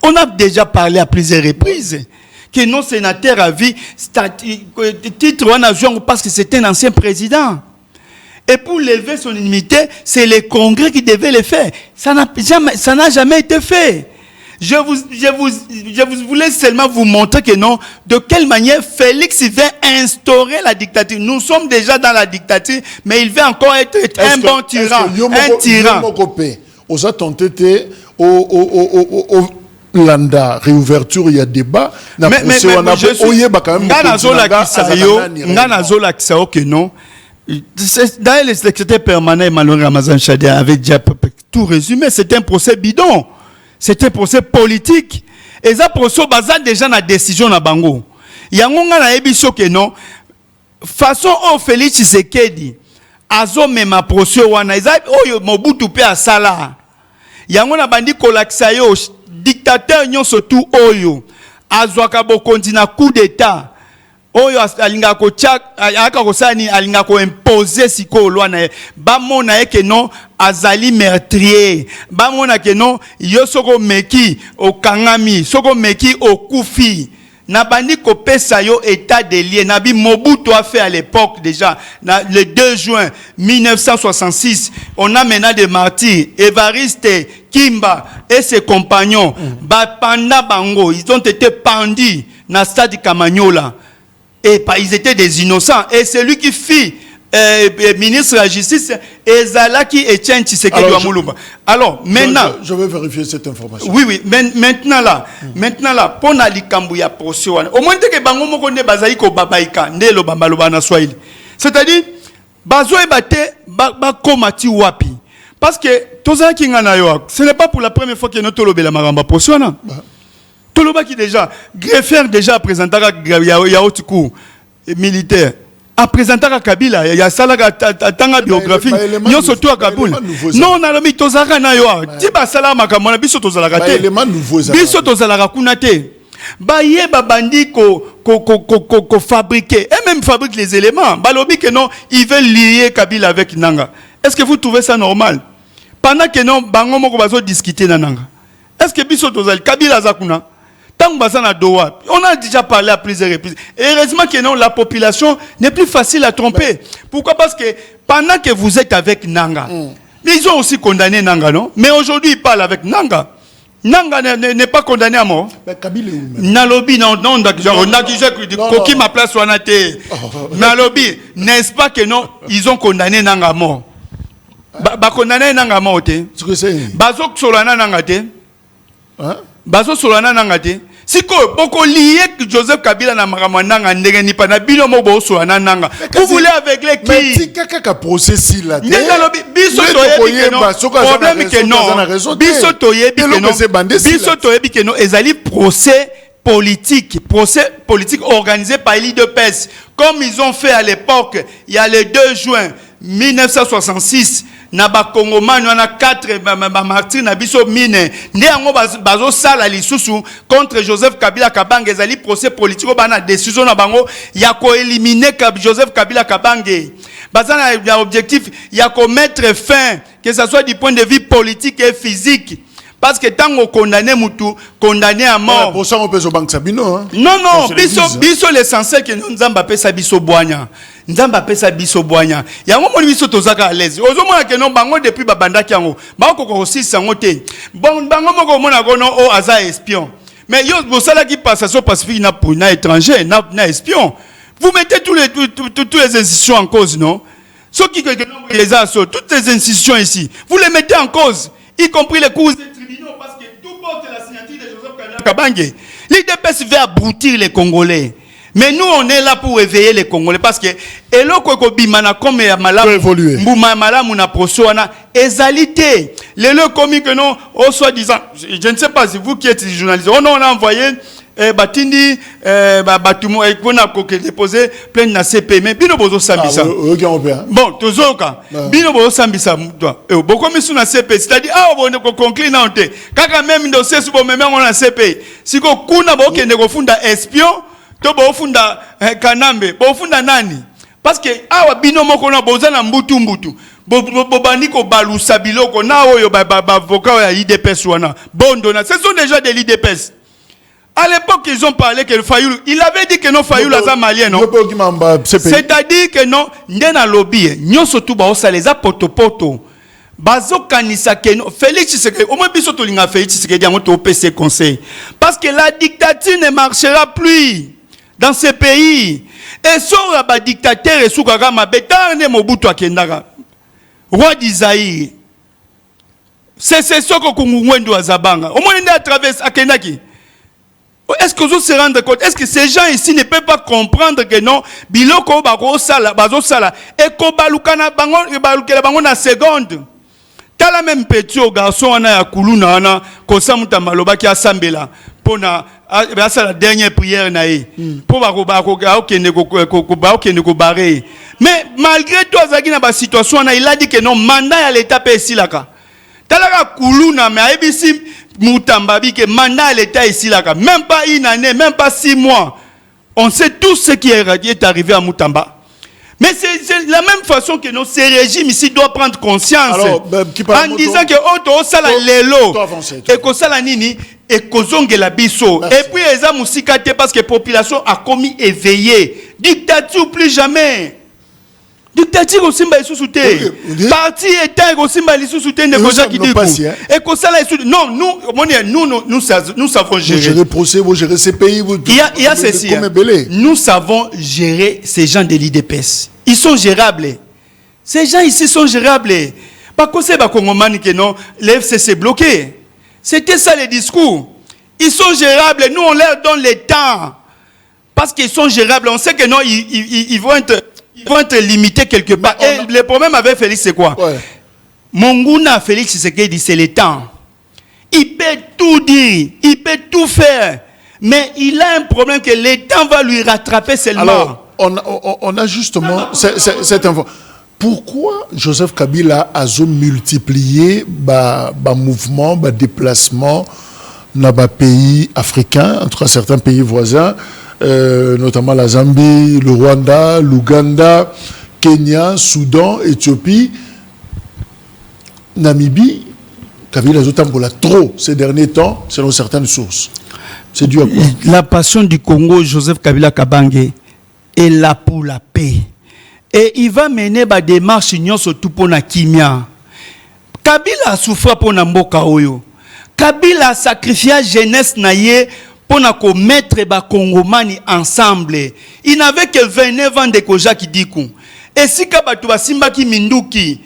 On a déjà parlé à plusieurs reprises que non sénateur à vie, titre on a joué parce que c'est un ancien président. Et pour lever son immunité, c'est le Congrès qui devait le faire. Ça n'a jamais été fait. Je voulais seulement vous montrer que non, de quelle manière Félix veut instaurer la dictature. Nous sommes déjà dans la dictature, mais il veut encore être un bon tyran. Un tyran. On a tenté au Landa, réouverture, il y a débat. Mais d'ailleurs, le secrétaire permanent Emmanuel Ramazan Chadé avait déjà tout résumé. C'est un procès bidon. C'était un procès politique. Et ça procès basé déjà na décision na bango. Yangonga na ebiso ke non. Façon au Félix Tshisekedi azo mema procès wana eza oyo Mobutu pe asala. Yango na bandi kolakisa yo dictateur nyonso tout oyo azwaka bokonzi na coup d'état. Oyo alinga ko chak aka ko sani alinga ko imposer siko loi na ba mona ke non azali meurtrier ba mona ke non yo soko meki o kangami soko meki o kufi Nabandi kopesa yo état des lieux. Nabi Mobutu a fait à l'époque déjà, le 2 juin 1966, on a maintenant des martyrs, Évariste Kimba et ses compagnons, Bapanda Bango, ils ont été pendus dans le stade Kamagnola. Et ils étaient des innocents. Et c'est lui qui fit ministre de la Justice, Ezalaki Etienne Tshisekedi wa Mulumba. Alors, maintenant... Je vais vérifier cette information. Oui, maintenant là, pour na likambu ya procès wana. Au moins que bango moko ne bazali ko babaika, ndelo bambaloba na Swahili. C'est-à-dire, bazo ebate ba komati wapi. Parce que tozala ki ngana yo, ce n'est pas pour la première fois que nous tolobela maramba procès wana. Toloba qui déjà greffier déjà présentera ya otiku militaire. A présenté à Kabila, il y a ça là tanga biographie. Nyo surtout à Kaboul. Non, on a mis tozaka na yo. Tiba sala makamona biso tozala raté. Biso tozala rakunate. Ba ye ba bandi ko fabriquer. Et même fabrique les éléments. Balobi que non, ils veulent lier Kabila avec Nanga. Est-ce que vous trouvez ça normal? Pendant que non, bango moko bazo discuter na Nanga. Est-ce que biso tozala Kabila zakuna? On a déjà parlé à plusieurs reprises. Et heureusement que non, la population n'est plus facile à tromper. Pourquoi? Parce que pendant que vous êtes avec Nanga, ils ont aussi condamné Nanga, non? Mais aujourd'hui, ils parlent avec Nanga. Nanga n'est pas condamné à mort. Nalobi, non, on a déjà coquille ma place, on a été. Nalobi, n'est-ce pas que non, ils ont condamné Nanga à mort? Condamné Nanga à mort, Bazok Solana Nanga, Bazo Solana Nangate. Si beaucoup lié Joseph Kabila na makamandanga ndenge ni pana bino mobo Solana nanga. Vous voulez aveugler qui? Mais si kaka procès là. Biso problème que non. Biso toyebi que non. Biso toyebi que non. Ezali procès politique organisé par l'IDPS. Comme ils ont fait à l'époque, il y a le 2 juin 1966. Naba Congomani wana 4 martyrs na biso mine ndé yango bazo sala lisusu contre Joseph Kabila Kabange ezali procès politique bana décision na bango ya ko éliminer Joseph Kabila Kabange bazana ya objectif ya ko mettre fin que ça soit du point de vue politique et physique. Parce que tant qu'on condamne Moutou, condamné à mort. Pour ça, on peut se banque Sabino. Non, biso l'essentiel que nous avons appelé ça biso boigna. Nous avons appelé ça biso boigna. Il y a un moment où biso tozaka à l'aise. Aux moments que nous bango depuis babanda kiango, bango aussi sangote. Bon, bango moko mona gono o aza espion. Mais yo bosala qui passe sur Pacifique na pour na étranger, na espion. Vous mettez toutes les institutions en cause, non? Ceux qui les assos, toutes les institutions ici, vous les mettez en cause, y compris les cours. Parce que tout porte la signature de Joseph Kabila Kabange. L'IDPS veut abrutir les Congolais. Mais nous, on est là pour éveiller les Congolais. Parce que, et là, comme malamu na prosoana, ezalité. Les commis que non, au soi-disant, je ne sais pas si vous qui êtes journaliste, on a envoyé Batindi, Batumo, et qu'on a déposé plein de CP. Mais bino bozo sambisa. Bon, tozoka. Bino bozo sambisa. Beaucoup mis sur la CP. C'est-à-dire, on ne conclut non te. Kaka même dossier sur bon même on a CP. Si ko kuna bo kende ko funda espion, to bo funda kanambe, bo funda nani? Parce que bino moko na boza na mbutu. Bobani ko balusa biloko na oyo avocat ya IDPS wana. Bondona. Ce sont déjà des IDPS. À l'époque, ils ont parlé que le Fayoul, il avait dit que non, Fayoul a malien, non? C'est-à-dire que non, n'yena lobby, n'yon surtout ba osa les poto. Bazo kanisa que non, Félix Tshisekedi, au moins biso to linga Félix Tshisekedi yango to PC conseil. Parce que la dictature ne marchera plus dans ce pays. Et sur la dictateur et sous Kagama, Betane Mobutu akendaka. Roi d'Isaïe. C'est ce que Kungwendo Azabanga. Au moins, il a traversé Akendaki. Est-ce que vous se rendez compte? Est-ce que ces gens ici ne peuvent pas comprendre que non, biloko bazo sala, et ko balukana bango na seconde. Tala même petit au garçon ana ya kuluna ana ko samuta maloba ki asambela pona la dernière prière na ye. Po bako kende ko barrer. Mais malgré tout azaki na ba situation na il a dit que non mandat ya l'état pe silaka. Talaka kuluna mais abisi Moutambabi que mandat à l'État ici là, même pas une année, même pas 6 mois. On sait tout ce qui est arrivé à Moutamba. Mais c'est la même façon que ce régime ici doit prendre conscience. Alors, en disant que Oto Sala Lelo, et que Sala Nini, et que la biso. Et puis, les hommes aussi, parce que la population a commis éveillé. Dictature plus jamais. Dictature aussi, bah, sous soutien. Parti état aussi, bah, sous soutien de Koja qui dit. Et que ça, non, nous savons gérer. Vous gérez procès, vous gérez ces pays. Il y a ceci. Nous savons gérer ces gens de l'IDPS. Ils sont gérables. Ces gens ici sont gérables. Pas que c'est Congomani que non, l'FCC bloqué. C'était ça le discours. Ils sont gérables. Nous, on leur donne le temps. Parce qu'ils sont gérables. On sait que non, ils vont être limités quelque part. Et le problème avec Félix, c'est quoi? Monguna Félix, c'est qu'il dit, c'est le temps. Il peut tout dire, il peut tout faire. Mais il a un problème que le temps va lui rattraper seulement. Alors, on a justement cette info. Pourquoi Joseph Kabila a multiplié les mouvements, les déplacements dans les pays africains, entre certains pays voisins, notamment la Zambie, le Rwanda, l'Ouganda, Kenya, Soudan, Éthiopie, Namibie? Kabila a trop ces derniers temps, selon certaines sources. C'est dû à quoi? La passion du Congo, Joseph Kabila Kabange, est là pour la paix. Et il va mener des démarches surtout pour la Kimia. Kabila a souffert pour la Mboka Oyo. Kabila a sacrifié la jeunesse naïe pour mettre les Congomani ensemble. Il n'avait que 29 ans de Koja qui dit qu'on. Et si Kabatu Simba ki Minduki,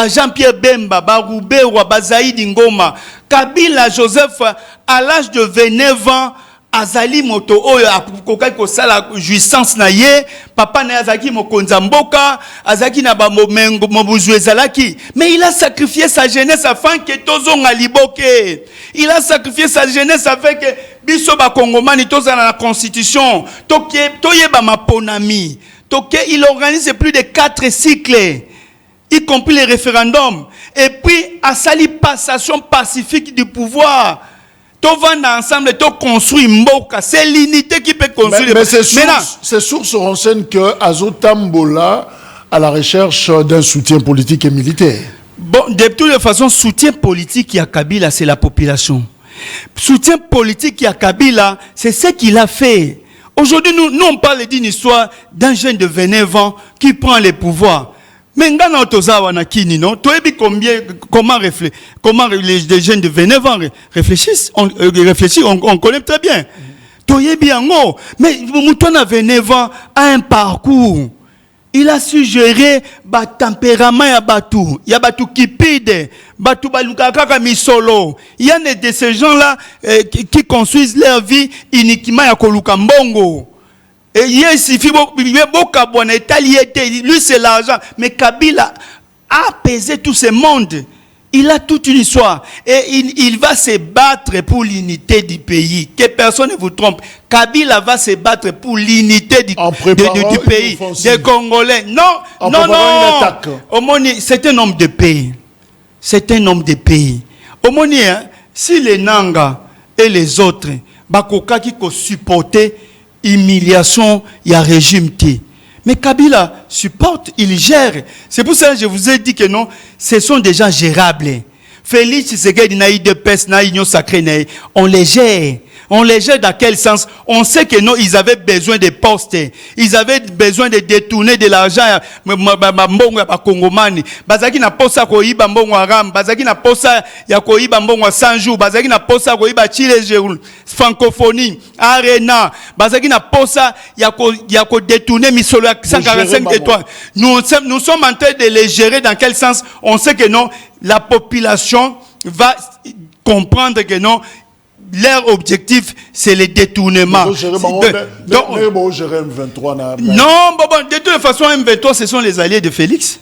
Jean-Pierre Bemba, Roubé, Zaïdi Ngoma, Kabila Joseph, à l'âge de 29 ans, Azali moto oyo akoka ko sala jouissance na ye papa na azaki mokonza mboka azaki na ba momengo mobuzwe zalaki, mais il a sacrifié sa jeunesse afin que tozonga liboke. Il a sacrifié sa jeunesse afin que biso ba kongomani tozana la constitution toye ba maponami toke. Il organise plus de 4 cycles, y compris les référendums, et puis a sali passation pacifique du pouvoir. Tout va ensemble, tout construit Mboka. C'est l'unité qui peut construire. Mais ces sources renseignent que Azotambola à la recherche d'un soutien politique et militaire. Bon, de toute façon, soutien politique qui a Kabila, c'est la population. Soutien politique qui a Kabila, c'est ce qu'il a fait. Aujourd'hui, nous on parle d'une histoire d'un jeune de 29 ans qui prend le pouvoir. Mais ngana otozawa na kini non, comment les jeunes de 29 ans réfléchissent, on connaît très bien. Toyebi yango, mais mouton à 29 ans a un parcours. Il a su gérer ba tempérament ya batu, ya batu kipide, batu balukaka misolo. Il y a de ces gens-là qui construisent leur vie uniquement ya koluka mbongo. Et il suffit lui c'est l'argent. Mais Kabila a apaisé tout ce monde. Il a toute une histoire. Et il va se battre pour l'unité du pays. Que personne ne vous trompe. Kabila va se battre pour l'unité du pays. Des Congolais. Non. C'est un homme de pays. C'est un homme de pays. Omoni, si les Nanga et les autres, Bakoka qui supporter humiliation, il y a régime qui. Mais Kabila supporte, il gère. C'est pour ça que je vous ai dit que non, ce sont des gens gérables. Félix Tshisekedi na IDPS, na Union Sacrée, on les gère. On les gère dans quel sens? On sait que non, ils avaient besoin de postes. Ils avaient besoin de détourner de l'argent. Mbongo ya Kongomani. Bazaki na posa ko iba mbongo aram. Bazaki na posa ya ko iba mbongo 100 jours. Bazaki na posa ko iba Chile francophonie, arena. Bazaki na posa ya ko détourner misolo 145 étoiles. Nous sommes en train de les gérer dans quel sens? On sait que non, la population va comprendre que non, leur objectif, c'est le détournement. Non, de toute façon, M23, ce sont les alliés de Félix.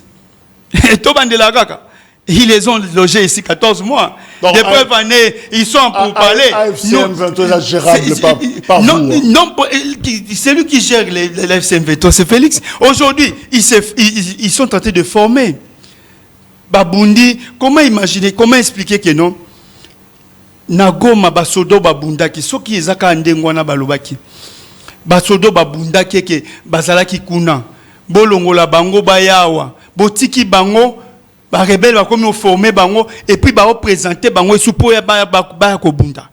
Ils les ont logés ici 14 mois. Donc, des preuves années, ils sont pour parler. M23 gérable par vous. Non, c'est lui qui gère l'AFC M23, c'est Félix. Aujourd'hui, ils sont tentés de former. Babundi, comment imaginer, comment expliquer que non? Nagoma basodo babundaki soki ezaka ndengwana balobaki basodo babundaki ke bazalaki kuna bolongola bango bayawa botiki bango ba rebelle ba komi former bango et puis ba présenter bango supo ya ba kobunda.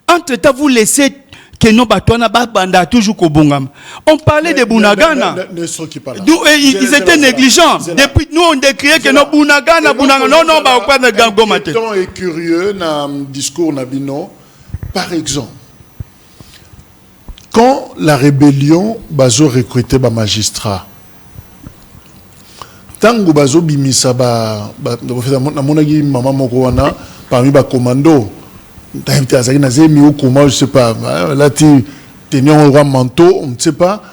Entre temps vous laissez que nos batouana banda toujours kobongam. On parlait de Bunagana. Ils étaient négligents. Depuis nous on décriait que nos Bunagana non ba pas de gangomate. Le temps est curieux dans le discours Nabino. Par exemple, quand la rébellion bazo recruté ba magistrat, tango bazo bimisa ba na monagi mama moko wana parmi ba commando, je sais pas, là tu tenais un roi manteau, on ne sait pas,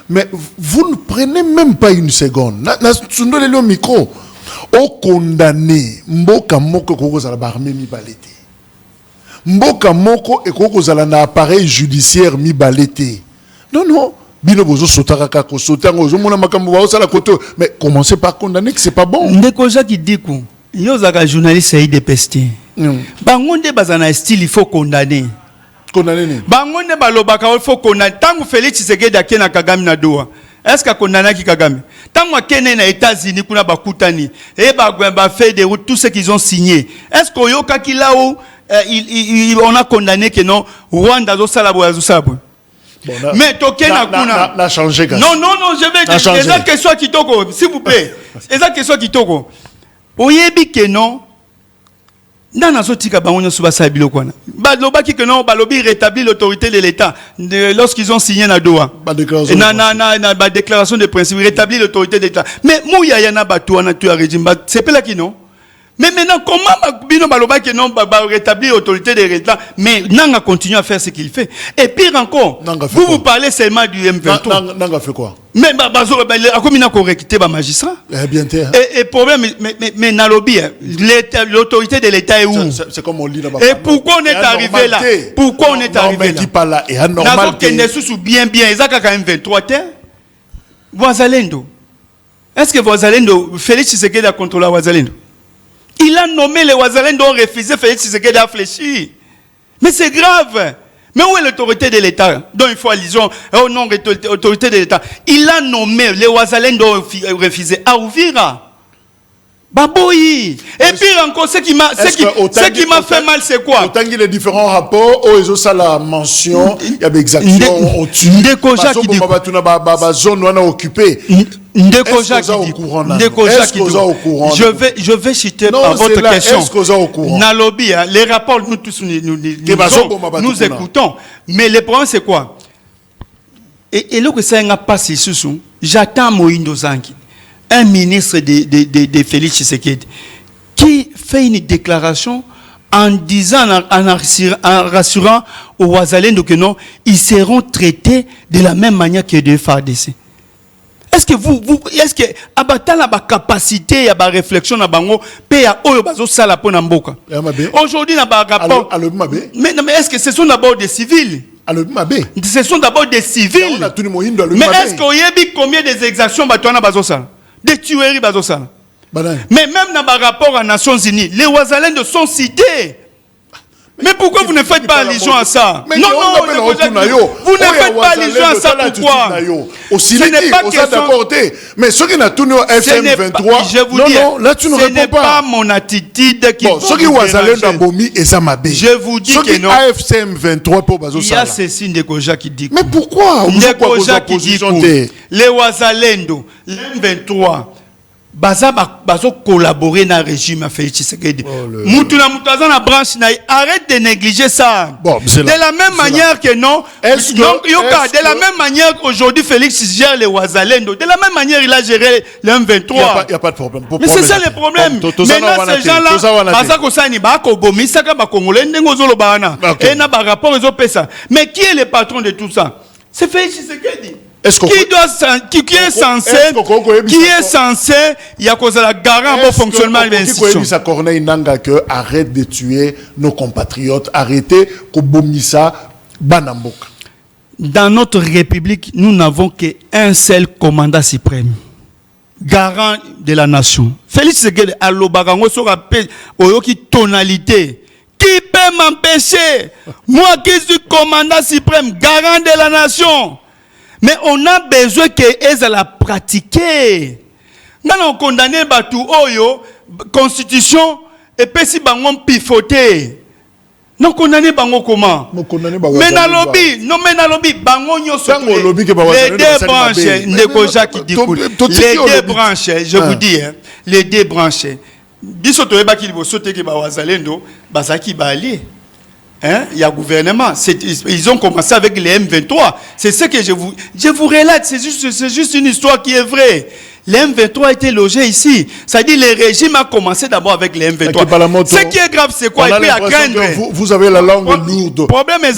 mais vous ne prenez même pas une seconde. Le micro, au condamné, mboka moko koko za la armée mi balete. Mboka moko et koko za la appareil judiciaire mi balete. Non. Bino bozo sotaka kako sotanga ozo mona makambo ba osala koto, mais commencez par condamner que c'est pas bon. Ndeko Jacques Dikou, yo zaka journaliste a dépesté. Bangonde bazana style il faut condamner. Condamner. Bangonde balobaka il faut condamner. Tango Félix Tshisekedi akena Kagame na doa. Est-ce que condamner ki Kagame? Tango akena na États-Unis kuna bakutani et ba fait des routes tout ce qu'ils ont signé. Est-ce que yoka ki là où on a condamné que non Rwanda zo sala bo zo sala. Bon, mais tokena kuna na changé. Non, je vais eza question kitoko s'il vous plaît. Eza question kitoko. Oyebi que non Nana sotika bangonyo suba sa biloko wana. Balobaki que non, balobi rétablir l'autorité de l'État lorsqu'ils ont signé na Doha. Na déclaration de principe rétablir l'autorité de l'État. Mais mouya yana batu wana tu régime c'est pas là qui non. Mais maintenant comment bino balobaki non rétablir l'autorité de l'État mais Nanga continue à faire ce qu'il fait. Et pire encore, vous parlez seulement du M23. Nanga fait quoi? Mais akomina correcté ba magistrat. Et problème mais nalobi l'autorité de l'État est où? C'est comme on lit là-bas. Et pourquoi on est arrivé là? Pourquoi on est arrivé là? Pas là et anormal. Bien ezaka quand même 23 terres. Wazalendo. Est-ce que Wazalendo Félix Tshisekedi a contrôlé Wazalendo? Il a nommé les Wazalendo ont refusé Félix Tshisekedi à fléchir. Mais c'est grave. Mais où est l'autorité de l'État? Donc il faut allusion au nom de l'autorité de l'État. Il a nommé les Wazalendo ont refusé à Ouvira. Baboui. Et puis encore, ce qui m'a fait mal, c'est quoi? Autant qu'il y a les différents rapports, ils ont ça la mention, il y a des exactions, on tue. Zone on a occupé. Je vais citer par votre question. Nalobi, les rapports, nous tous nous écoutons. Mais le problème, c'est quoi? Et là que ça n'a pas si sous, j'attends Moïndo Zangi, un ministre de Félix Tshisekedi, qui fait une déclaration en disant, en rassurant aux Wazalendo que non, ils seront traités de la même manière que les FARDC. Est-ce que est-ce que abatala ba capacité ya ba réflexion na bango pe ya oyo bazo sala pona mboka aujourd'hui na ba rapport mais est-ce que ce sont d'abord des civils? Ce sont d'abord des civils. Mais est-ce qu'on y a combien des exactions batona bazo sala des tueries bazo sala? Mais même dans ba rapport aux Nations Unies les Wazalendo sont cités. Mais pourquoi vous ne faites pas allusion à ça? Non, vous ne faites pas allusion à ça, pourquoi? Ce n'est pas question... Mais ce qui n'a tout nous FM23, je vous dis, là tu ne réponds pas. Ce n'est pas mon attitude qui bon, ce qui je vous dis que non. AFCM23 pour Bazo il y a ces signes de Koja qui dit. Mais pourquoi? Qui dit les Wazalendo, l'M23, bazo collaborer dans le régime à Félix Tshisekedi. Moutuna na branche arrête de négliger ça. Bon, de la même manière que non. De la même manière qu'aujourd'hui Félix gère les Wazalendo. De la même manière il a géré le M23. Il n'y a pas de problème. Mais c'est ça le problème. Maintenant ces gens-là, bazako sani ba ko bomisaka ba Congolais ndengo zolo bana. Et na ba rapport ils ont fait ça. Mais qui est le patron de tout ça? C'est Félix Tshisekedi. Qui est censé il y a cause la garant bon fonctionnement de l'institution. Ça Corneille Nanga que arrête de tuer nos compatriotes, arrêtez Kobomisa Banamboka. Dans notre république, nous n'avons qu'un seul commandant suprême, garant de la nation. Félix Tshisekedi alobagango sera oyoki tonalité. Qui peut m'empêcher? Moi qui suis commandant suprême, garant de la nation. Mais on a besoin qu'elles la pratiquer. Nous avons condamné Batu Oyo, constitution, et puis si bangon pifoté. Non condamné bango comment? Mais na lobby, non mais na lobby, bango nyoso. Les deux branches, Ndekoja qui dit les deux branches, je vous dis, hein, les deux branches. Biso toyeba ki libo sote ki ba wazalendo, bazaki ba allié. Hein, il y a gouvernement. Ils ont commencé avec les M23. C'est ce que je vous relate. C'est juste une histoire qui est vraie. Les M23 étaient logés ici. Ça dit le régime a commencé d'abord avec les M23. Ce qui est grave, c'est quoi? Et puis à craindre. Vous avez la langue lourde. Problème est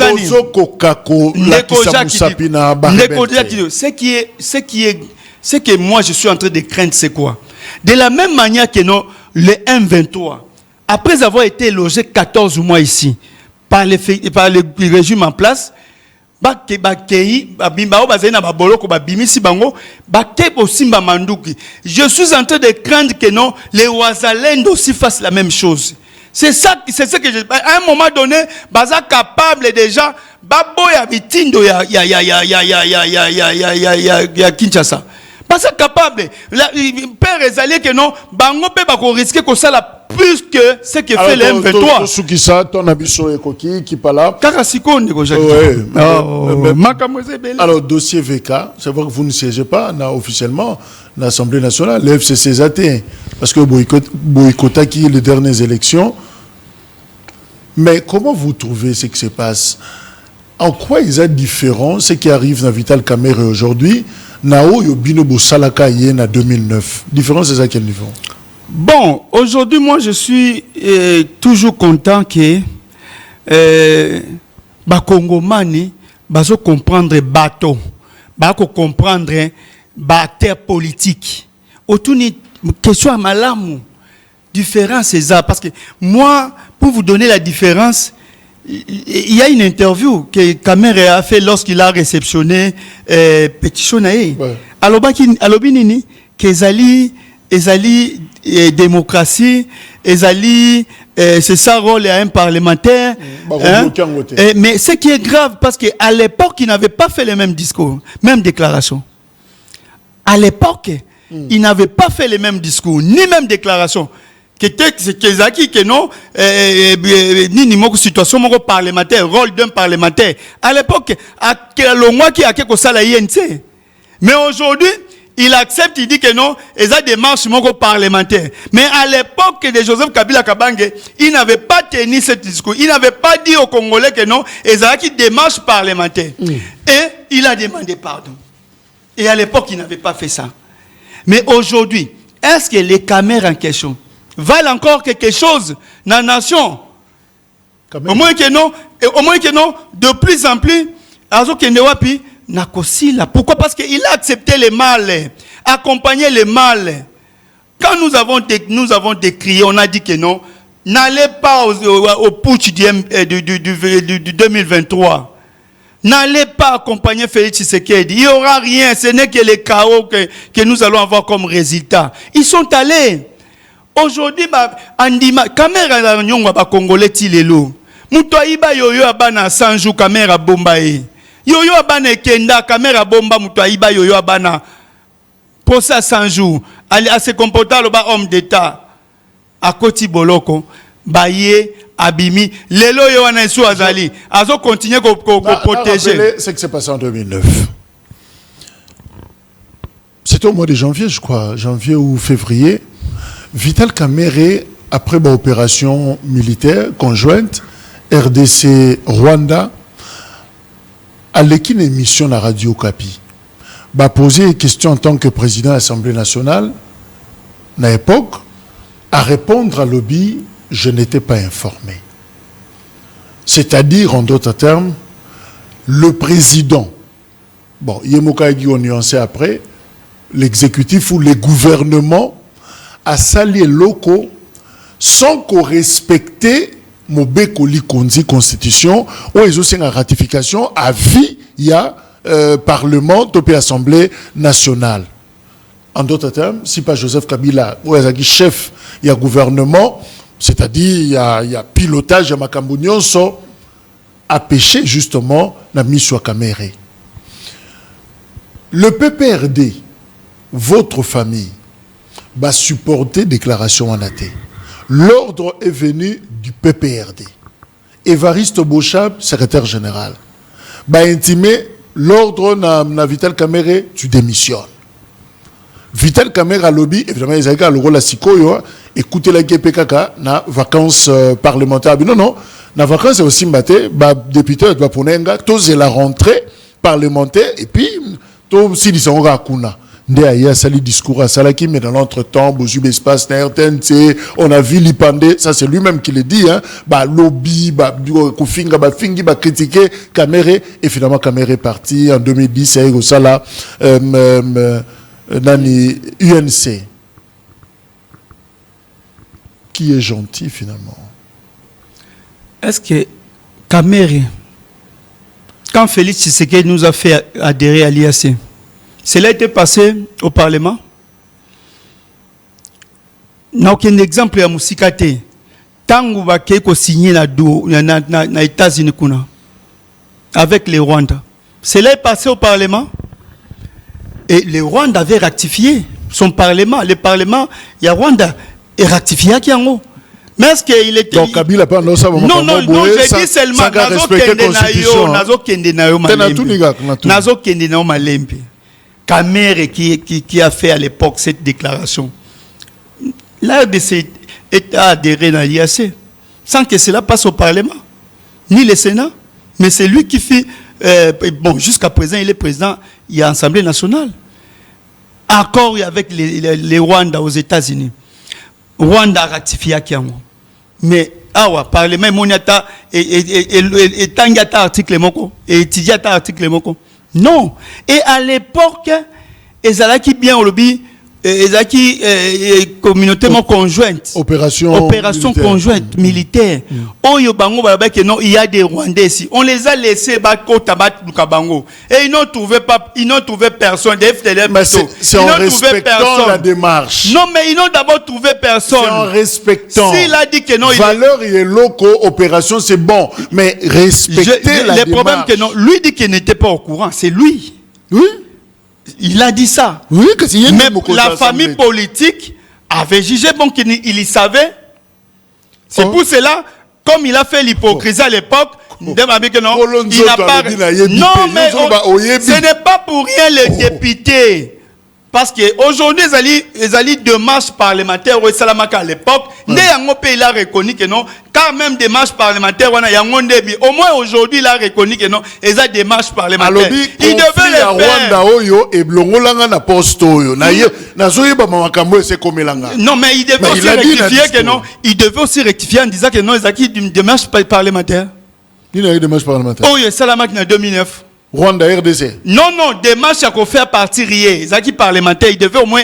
ce que moi je suis en train de craindre, c'est quoi? De la même manière que non, les M23, après avoir été logés 14 mois ici, par le régime en place, je suis en train de craindre que non, les Ouazalènes aussi fassent la même chose. C'est ce que je... À un moment donné, baza capable déjà, baboya bitindo ya Kinshasa. Parce que capable, père Ezali que non, bango pe bako risquer que ça la plus que ce que fait les M23. Alors, dossier VK, c'est vrai que vous ne siégez pas officiellement à l'Assemblée nationale, le FCCZT, parce que boycotta qui est les dernières élections. Mais comment vous trouvez ce qui se passe? En quoi il y a différent ce qui arrive dans Vital Kamerhe aujourd'hui, Nao Yobino Bosalaka Yen en 2009? Différence, c'est à quel niveau? Bon, aujourd'hui, moi, je suis toujours content que Bakongomani bazo comprendre bateau, bako comprendre acteur politique. Autour de question à malamu, différence c'est ça. Parce que moi, pour vous donner la différence, il y a une interview que Kamerhe a fait lorsqu'il a réceptionné Pétition Naé. Alobi nini Kezali démocratie, c'est ça rôle à un parlementaire. Mais ce qui est grave, parce qu'à l'époque, il n'avait pas fait les mêmes discours, même déclarations. À l'époque, il n'avait pas fait les mêmes discours, ni même déclarations. Que non, ni mon situation mon parlementaire, rôle d'un parlementaire. À l'époque, à le mois qui a quelque chose à l'INC. Mais aujourd'hui, il accepte, il dit que non, il y a des démarches parlementaires. Mais à l'époque de Joseph Kabila Kabange, il n'avait pas tenu ce discours. Il n'avait pas dit aux Congolais que non, il y a des démarches parlementaires. Et il a demandé pardon. Et à l'époque, il n'avait pas fait ça. Mais aujourd'hui, est-ce que les caméras en question valent encore quelque chose dans la nation? Au moins que non, de plus en plus, pourquoi? Parce qu'il a accepté le mal, accompagné le mal. Quand nous avons décrié, on a dit que non, n'allez pas au putsch du 2023. N'allez pas accompagner Félix Tshisekedi. Il n'y aura rien, ce n'est que le chaos que nous allons avoir comme résultat. Ils sont allés. Aujourd'hui, Andima, caméra nyonga ba Congolais tilelo. Mutoiba yoyo abana sanju caméra bombae. Yoyo abana kenda caméra bomba mutoiba yoyo abana. Pour ça 100 jours, à se comporter le homme d'État à Koti Boloko, Baye, Abimi, Lelo Yohana Sou Azali, Azo continue à protéger. C'est ce qui s'est passé en 2009. C'était au mois de janvier, je crois, janvier ou février. Vital Kamerhe, après l'opération militaire conjointe, RDC Rwanda, a l'équipe émission à Radio Kapi. Bah poser une question en tant que président de l'Assemblée nationale, à l'époque, à répondre à lobby, je n'étais pas informé. C'est-à-dire, en d'autres termes, le président, bon, Yemoka Egi on nuancé après, l'exécutif ou les gouvernements a sali locaux sans qu'on respecte Mobeko Likonzi Constitution ou ils ont une ratification à vie, il y a Parlement, topé Assemblée nationale. En d'autres termes, si pas Joseph Kabila, ou chef, il y a gouvernement, c'est-à-dire il y a pilotage, il y a Makambunion, a péché justement la mise sur Kamerhe. le PPRD, votre famille, va supporter déclaration en athée. L'ordre est venu du PPRD. Évariste Beauchamp, secrétaire général. Va intimer l'ordre na Vital Kamerhe, tu démissionnes. Vital Kamerhe lobby, évidemment, ils ont le rôle à Sikoyo, écoutez la GPKK, na vacances parlementaires. Non, non, na vacances, c'est aussi maté, député, va pour tous la rentrée parlementaire, et puis, tous si ils sont Rakuna. Ndé sali discours à Salaki, mais dans l'entretemps, Bozub Espace, RTNC, on a vu Lipandé, ça c'est lui-même qui le dit, hein, lobby, Kofinga, Fingi, critiquer Kamerhe, et finalement Kamerhe est parti en 2010, c'est Egosala, Nani, UNC. Qui est gentil finalement? Est-ce que Kamerhe, quand Félix Tshisekedi nous a fait adhérer à l'IAC, cela a été passé au Parlement. Il n'y a aucun exemple à Moussikate. Tant que vous avez signé les États-Unis avec les Rwandais. Cela est passé au Parlement. Et le Rwanda avait ratifié son Parlement. Le Parlement, il y a Rwanda, et ratifié à Kiango. Mais est-ce qu'il était... Donc Kabila pas non ça non, j'ai dit seulement Nazo Kende Malembe. Kamerhe qui a fait à l'époque cette déclaration. L'RDC est adhéré à l'IAC sans que cela passe au Parlement, ni le Sénat, mais c'est lui qui fait... bon, jusqu'à présent, il est président, il y a l'Assemblée nationale. Accord avec les Rwandais aux États-Unis. Rwanda a ratifié à Kiango. Mais, Parlement, Moniata, et Tangata article Moko, et Tidiata article Moko. Non. Et à l'époque, Ezalaki bien au lobby, Ezalaki communauté conjointe. Opération militaire. Conjointe militaire. Oyo bango balabaki non, il y a des Rwandais ici. On les a laissés Tabat Lukabango. Et ils n'ont trouvé personne. C'est en respectant la démarche. Non, mais ils n'ont d'abord trouvé personne. C'est en respectant. S'il a dit que non, valeur et locaux, opération, c'est bon. Mais respecter la démarche. Le problème que non, lui dit qu'il n'était pas au courant. C'est lui. Oui. Il a dit ça. Oui, mais la famille politique avait jugé bon qu'il y savait. C'est pour cela, comme il a fait l'hypocrisie à l'époque, il n'a pas... Non, mais ce n'est pas pour rien les députés. Parce qu'aujourd'hui, ils allaient démarche parlementaire au Salamaka à l'époque. Il a reconnu que non, quand même démarche parlementaire, au moins aujourd'hui, il a reconnu que non, ils ont démarche parlementaire. Il devait le faire. Non, mais il devait aussi rectifier que non, il devait aussi rectifier en disant que non, ils ont une démarche parlementaire. Il y a eu une démarche parlementaire. Oh, il y a Salamaka en 2009. Rwanda, RDC. Non, démarche à faire partir hier. Les acquis parlementaires, ils devaient au moins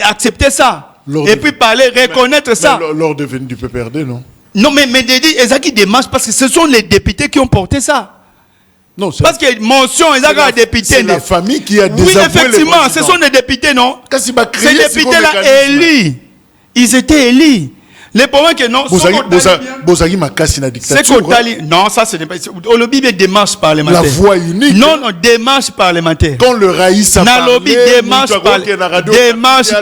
accepter ça. Et puis parler, reconnaître ça. L'ordre est venu du PPRD, non? Non, mais les acquis démarche parce que ce sont les députés qui ont porté ça. Non, parce que mention, les députés. C'est la famille qui a désavoué. Oui, effectivement, ce sont les députés, non? Ces députés-là élus. Ils étaient élus. Les problèmes que non, Bozagi Makasi na dictature. Non, ça ce n'est pas. Au lobby des démarches parlementaires. La voie unique. Non, démarche parlementaire. Quand le Raïs a parlé, lobby démarche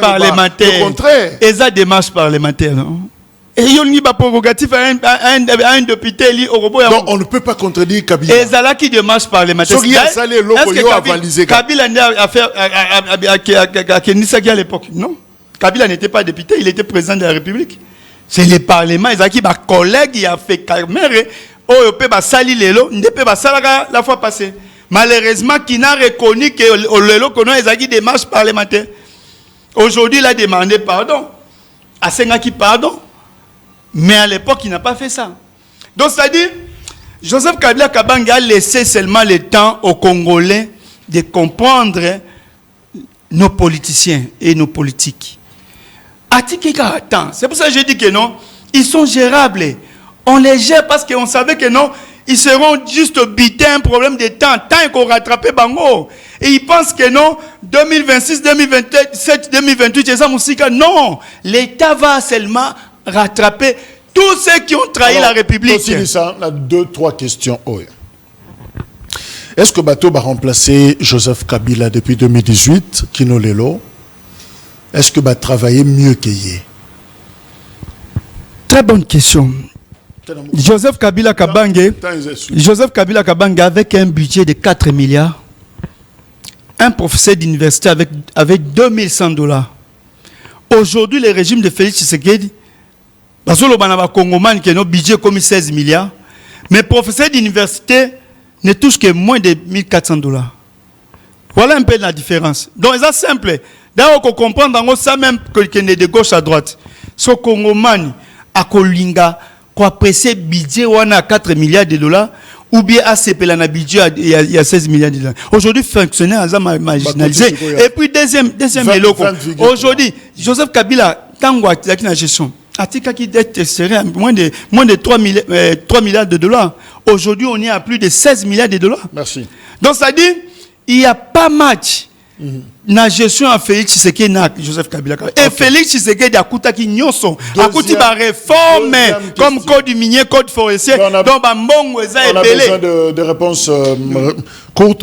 parlementaire. Au contraire. Et ça démarche parlementaire, non? Et il y a une prérogative à un député non, on ne peut pas contredire Kabila. Et ça là qui démarche parlementaire. Est-ce que Kabila a fait à Kenisaki à l'époque? Non. Kabila n'était pas député, il était président de la République. C'est le Parlement, ils ont dit, collègue, il a fait Kamerhe, oh, peut pas salir l'élo, ne peut pas salir la fois passée. Malheureusement, qui n'a reconnu que l'élo, qu'on a des démarches parlementaires. Aujourd'hui, il a demandé pardon. À Sengaki, pardon. Mais à l'époque, il n'a pas fait ça. Donc, c'est-à-dire, Joseph Kabila Kabanga a laissé seulement le temps aux Congolais de comprendre nos politiciens et nos politiques. C'est pour ça que je dis que non, ils sont gérables. On les gère parce qu'on savait que non, ils seront juste bités un problème de temps, tant qu'on rattrape Bango. Et ils pensent que non, 2026, 2027, 2028, c'est ça, Moussika. Non, l'État va seulement rattraper tous ceux qui ont trahi la République. Ça, on a 2-3 questions. Est-ce que Bato va remplacer Joseph Kabila depuis 2018, Kino Lelo? Est-ce que va travailler mieux qu'hier? Très bonne question. Joseph Kabila Kabange avec un budget de 4 milliards, un professeur d'université avec $2100. Aujourd'hui, le régime de Félix Tshisekedi, parce que le Congomani qui a un budget comme 16 milliards, mais professeur d'université ne touche que moins de $1400. Voilà un peu la différence. Donc, c'est simple. D'ailleurs, on comprend dans ça même qu'il est de gauche à droite. Ce Congomani a Kolinga, qu'on apprécie budget à 4 milliards de dollars, ou bien ACP la budget il y a 16 milliards de dollars. Aujourd'hui, fonctionnaire a marginalisé. Et puis, deuxième éloquent. Aujourd'hui, Joseph Kabila, Tango, il a une gestion. Atika qui serait moins de 3 milliards de dollars. Aujourd'hui, on est à plus de 16 milliards de dollars. Merci. Donc, ça dit, il n'y a pas match. Na gestion à Félix Tshisekedi na Joseph Kabila. Et Félix Tshisekedi a coûté qui nyonso, a coûté ba réforme comme code minier, code forestier. Donc ba mbongo eza ebele. On a besoin de réponses courtes.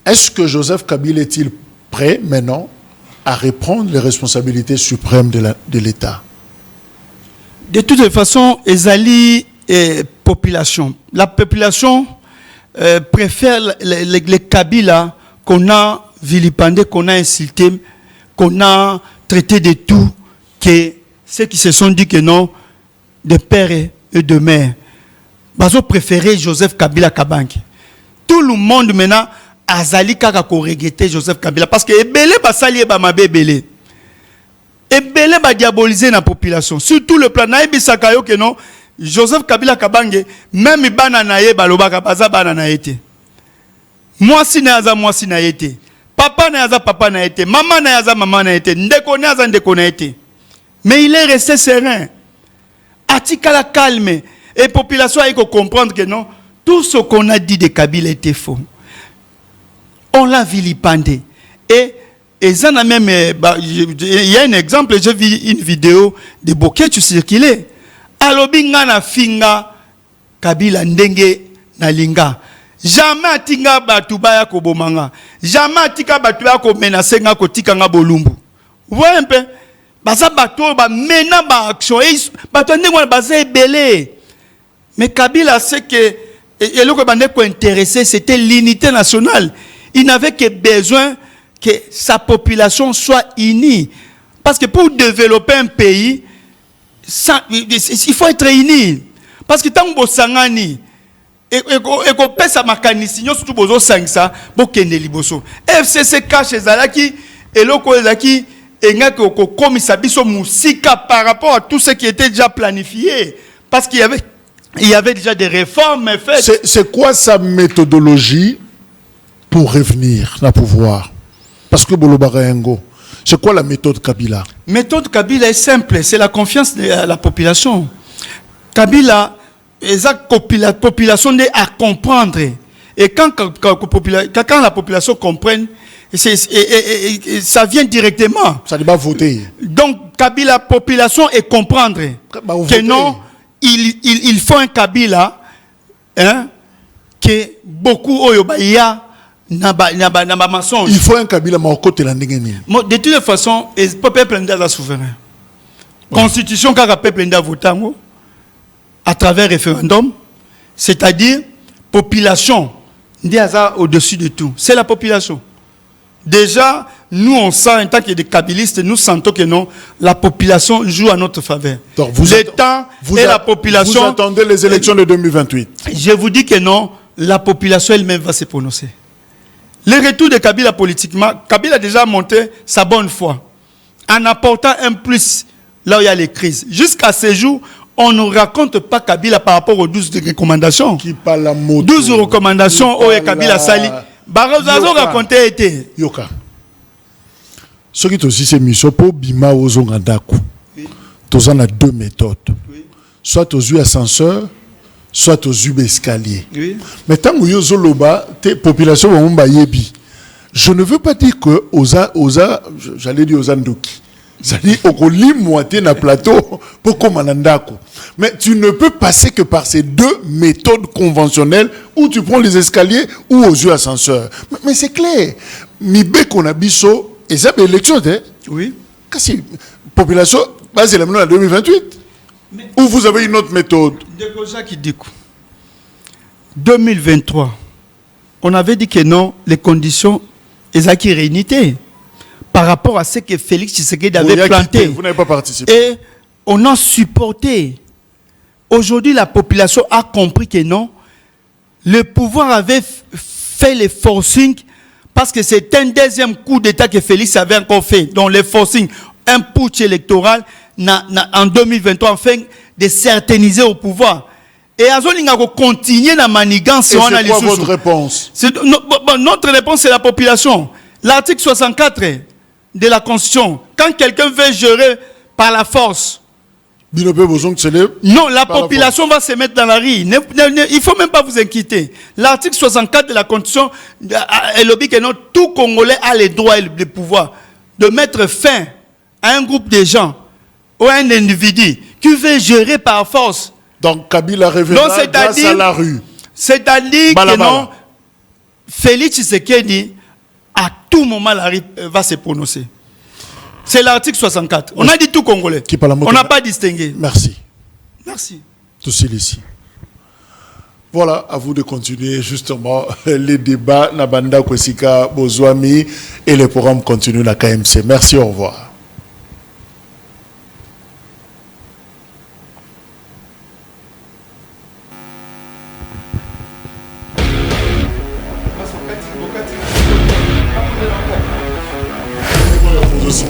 Est-ce que Joseph Kabila est-il prêt maintenant à reprendre les responsabilités suprêmes de l'État? De toute façon, ezali population. La population préfère les Kabila qu'on a vilipendé, qu'on a insulté, qu'on a traité de tout, que ceux qui se sont dit que non, de père et de mère. Bazo préféré Joseph Kabila Kabange. Tout le monde maintenant a zali kaka ko regretter Joseph Kabila parce que ebele basali ba mabe ebele. Ebele ba diaboliser la population. Surtout le plan na ebisaka yo que non, Joseph Kabila Kabange même bana na ye balobaka baza bana na été. Moi si na été. Papa na yaza papa na été, maman na yaza maman na été, ndeko na yaza ndeko na été. Mais il est resté serein. Atika la calme. Et la population a comprendre que non, tout ce qu'on a dit de Kabila était faux. On l'a vilipendé. Et ça n'a même, il y a un exemple, j'ai vu une vidéo de Bokeh tu circulais. Alobinga na finga Kabila ndenge na linga. Jamais atinga batu baya ko bomanga. Jamais atika batu ya ko menacer nga ko tika nga bolumbu. Vous voyez un peu? Baza batu ba mena ba action et batu ndengwa baza ebele. Mais Kabila sait que et le ko bande ko intéressé c'était l'unité nationale. Il n'avait que besoin que sa population soit unie parce que pour développer un pays il faut être uni parce que tant bosangani et qu'on pèse à ma canisignons surtout bozo 500 bokende liboso FCC cache ezalaki eloko ezalaki enga ko komisa biso musika par rapport à tout ce qui était déjà planifié parce qu'il y avait déjà des réformes faites. C'est quoi sa méthodologie pour revenir au pouvoir? Parce que Bolobarengo, c'est quoi la méthode Kabila? Méthode Kabila est simple, c'est la confiance de la population. Kabila la population est à comprendre. Et quand la population comprenne, ça vient directement. Ça ne va pas voter. Donc, Kabila, la population est comprendre que non, il faut un Kabila que beaucoup oyobaya na mensonge. Il faut un Kabila côté la ndengeni. De toute façon, le peuple est souverain. Constitution car le peuple est votant à travers référendum, c'est-à-dire population au-dessus de tout. C'est la population. Déjà, nous on sent en tant que des kabilistes, nous sentons que non, la population joue à notre faveur. L'État et la population. Vous attendez les élections de 2028. Je vous dis que non, la population elle-même va se prononcer. Le retour de Kabila politiquement, Kabila a déjà monté sa bonne foi en apportant un plus là où il y a les crises. Jusqu'à ce jour, on ne raconte pas Kabila par rapport aux 12 recommandations. Qui parle la moto. 12 recommandations où Kabila Sali. Barazazo raconté été. Yoka. Ce qui est aussi c'est mission pour Bima Ozongadaku. Tous en a deux méthodes. Soit aux yeux ascenseurs, soit aux yeux escaliers. Mais tant que yo zoloba, tes populations vont yebi. Je ne veux pas dire que j'allais dire aux Andoki. C'est-à-dire, au moitié na plateau pour commanandako. Mais tu ne peux passer que par ces deux méthodes conventionnelles où tu prends les escaliers ou aux yeux ascenseurs. Mais c'est clair. Mibe Konabiso, et ça, c'est l'élection, hein? Oui. Qu'est-ce que population, c'est la maintenant en 2028. Ou vous avez une autre méthode? Déjà qui dit 2023, on avait dit que non, les conditions, elles acquis réunité par rapport à ce que Félix Tshisekedi avait planté. Vous n'avez pas participé. Et on a supporté. Aujourd'hui, la population a compris que non, le pouvoir avait fait les forcing parce que c'est un deuxième coup d'État que Félix avait encore fait. Donc les forcing, un putsch électoral en 2023, afin de certainiser au pouvoir. Et Azolinga continuer la manigance. Et c'est quoi votre réponse? Notre réponse, c'est la population. L'article 64 de la Constitution, quand quelqu'un veut gérer par la force, non, la population va se mettre dans la rue. Il ne faut même pas vous inquiéter. L'article 64 de la Constitution est le but que non, tout Congolais a les droits et le pouvoir de mettre fin à un groupe de gens ou à un individu qui veut gérer par force. Donc Kabila reviendra grâce à la rue. C'est-à-dire que non, Félix Tshisekedi, à tout moment, la rue va se prononcer. C'est l'article 64. On a dit tout Congolais. On n'a pas distingué. Merci. Merci. Tout ici. Voilà, à vous de continuer justement les débats. Nabanda Kwesika Bozwami et le programme continue la KMC. Merci, au revoir. Aussi.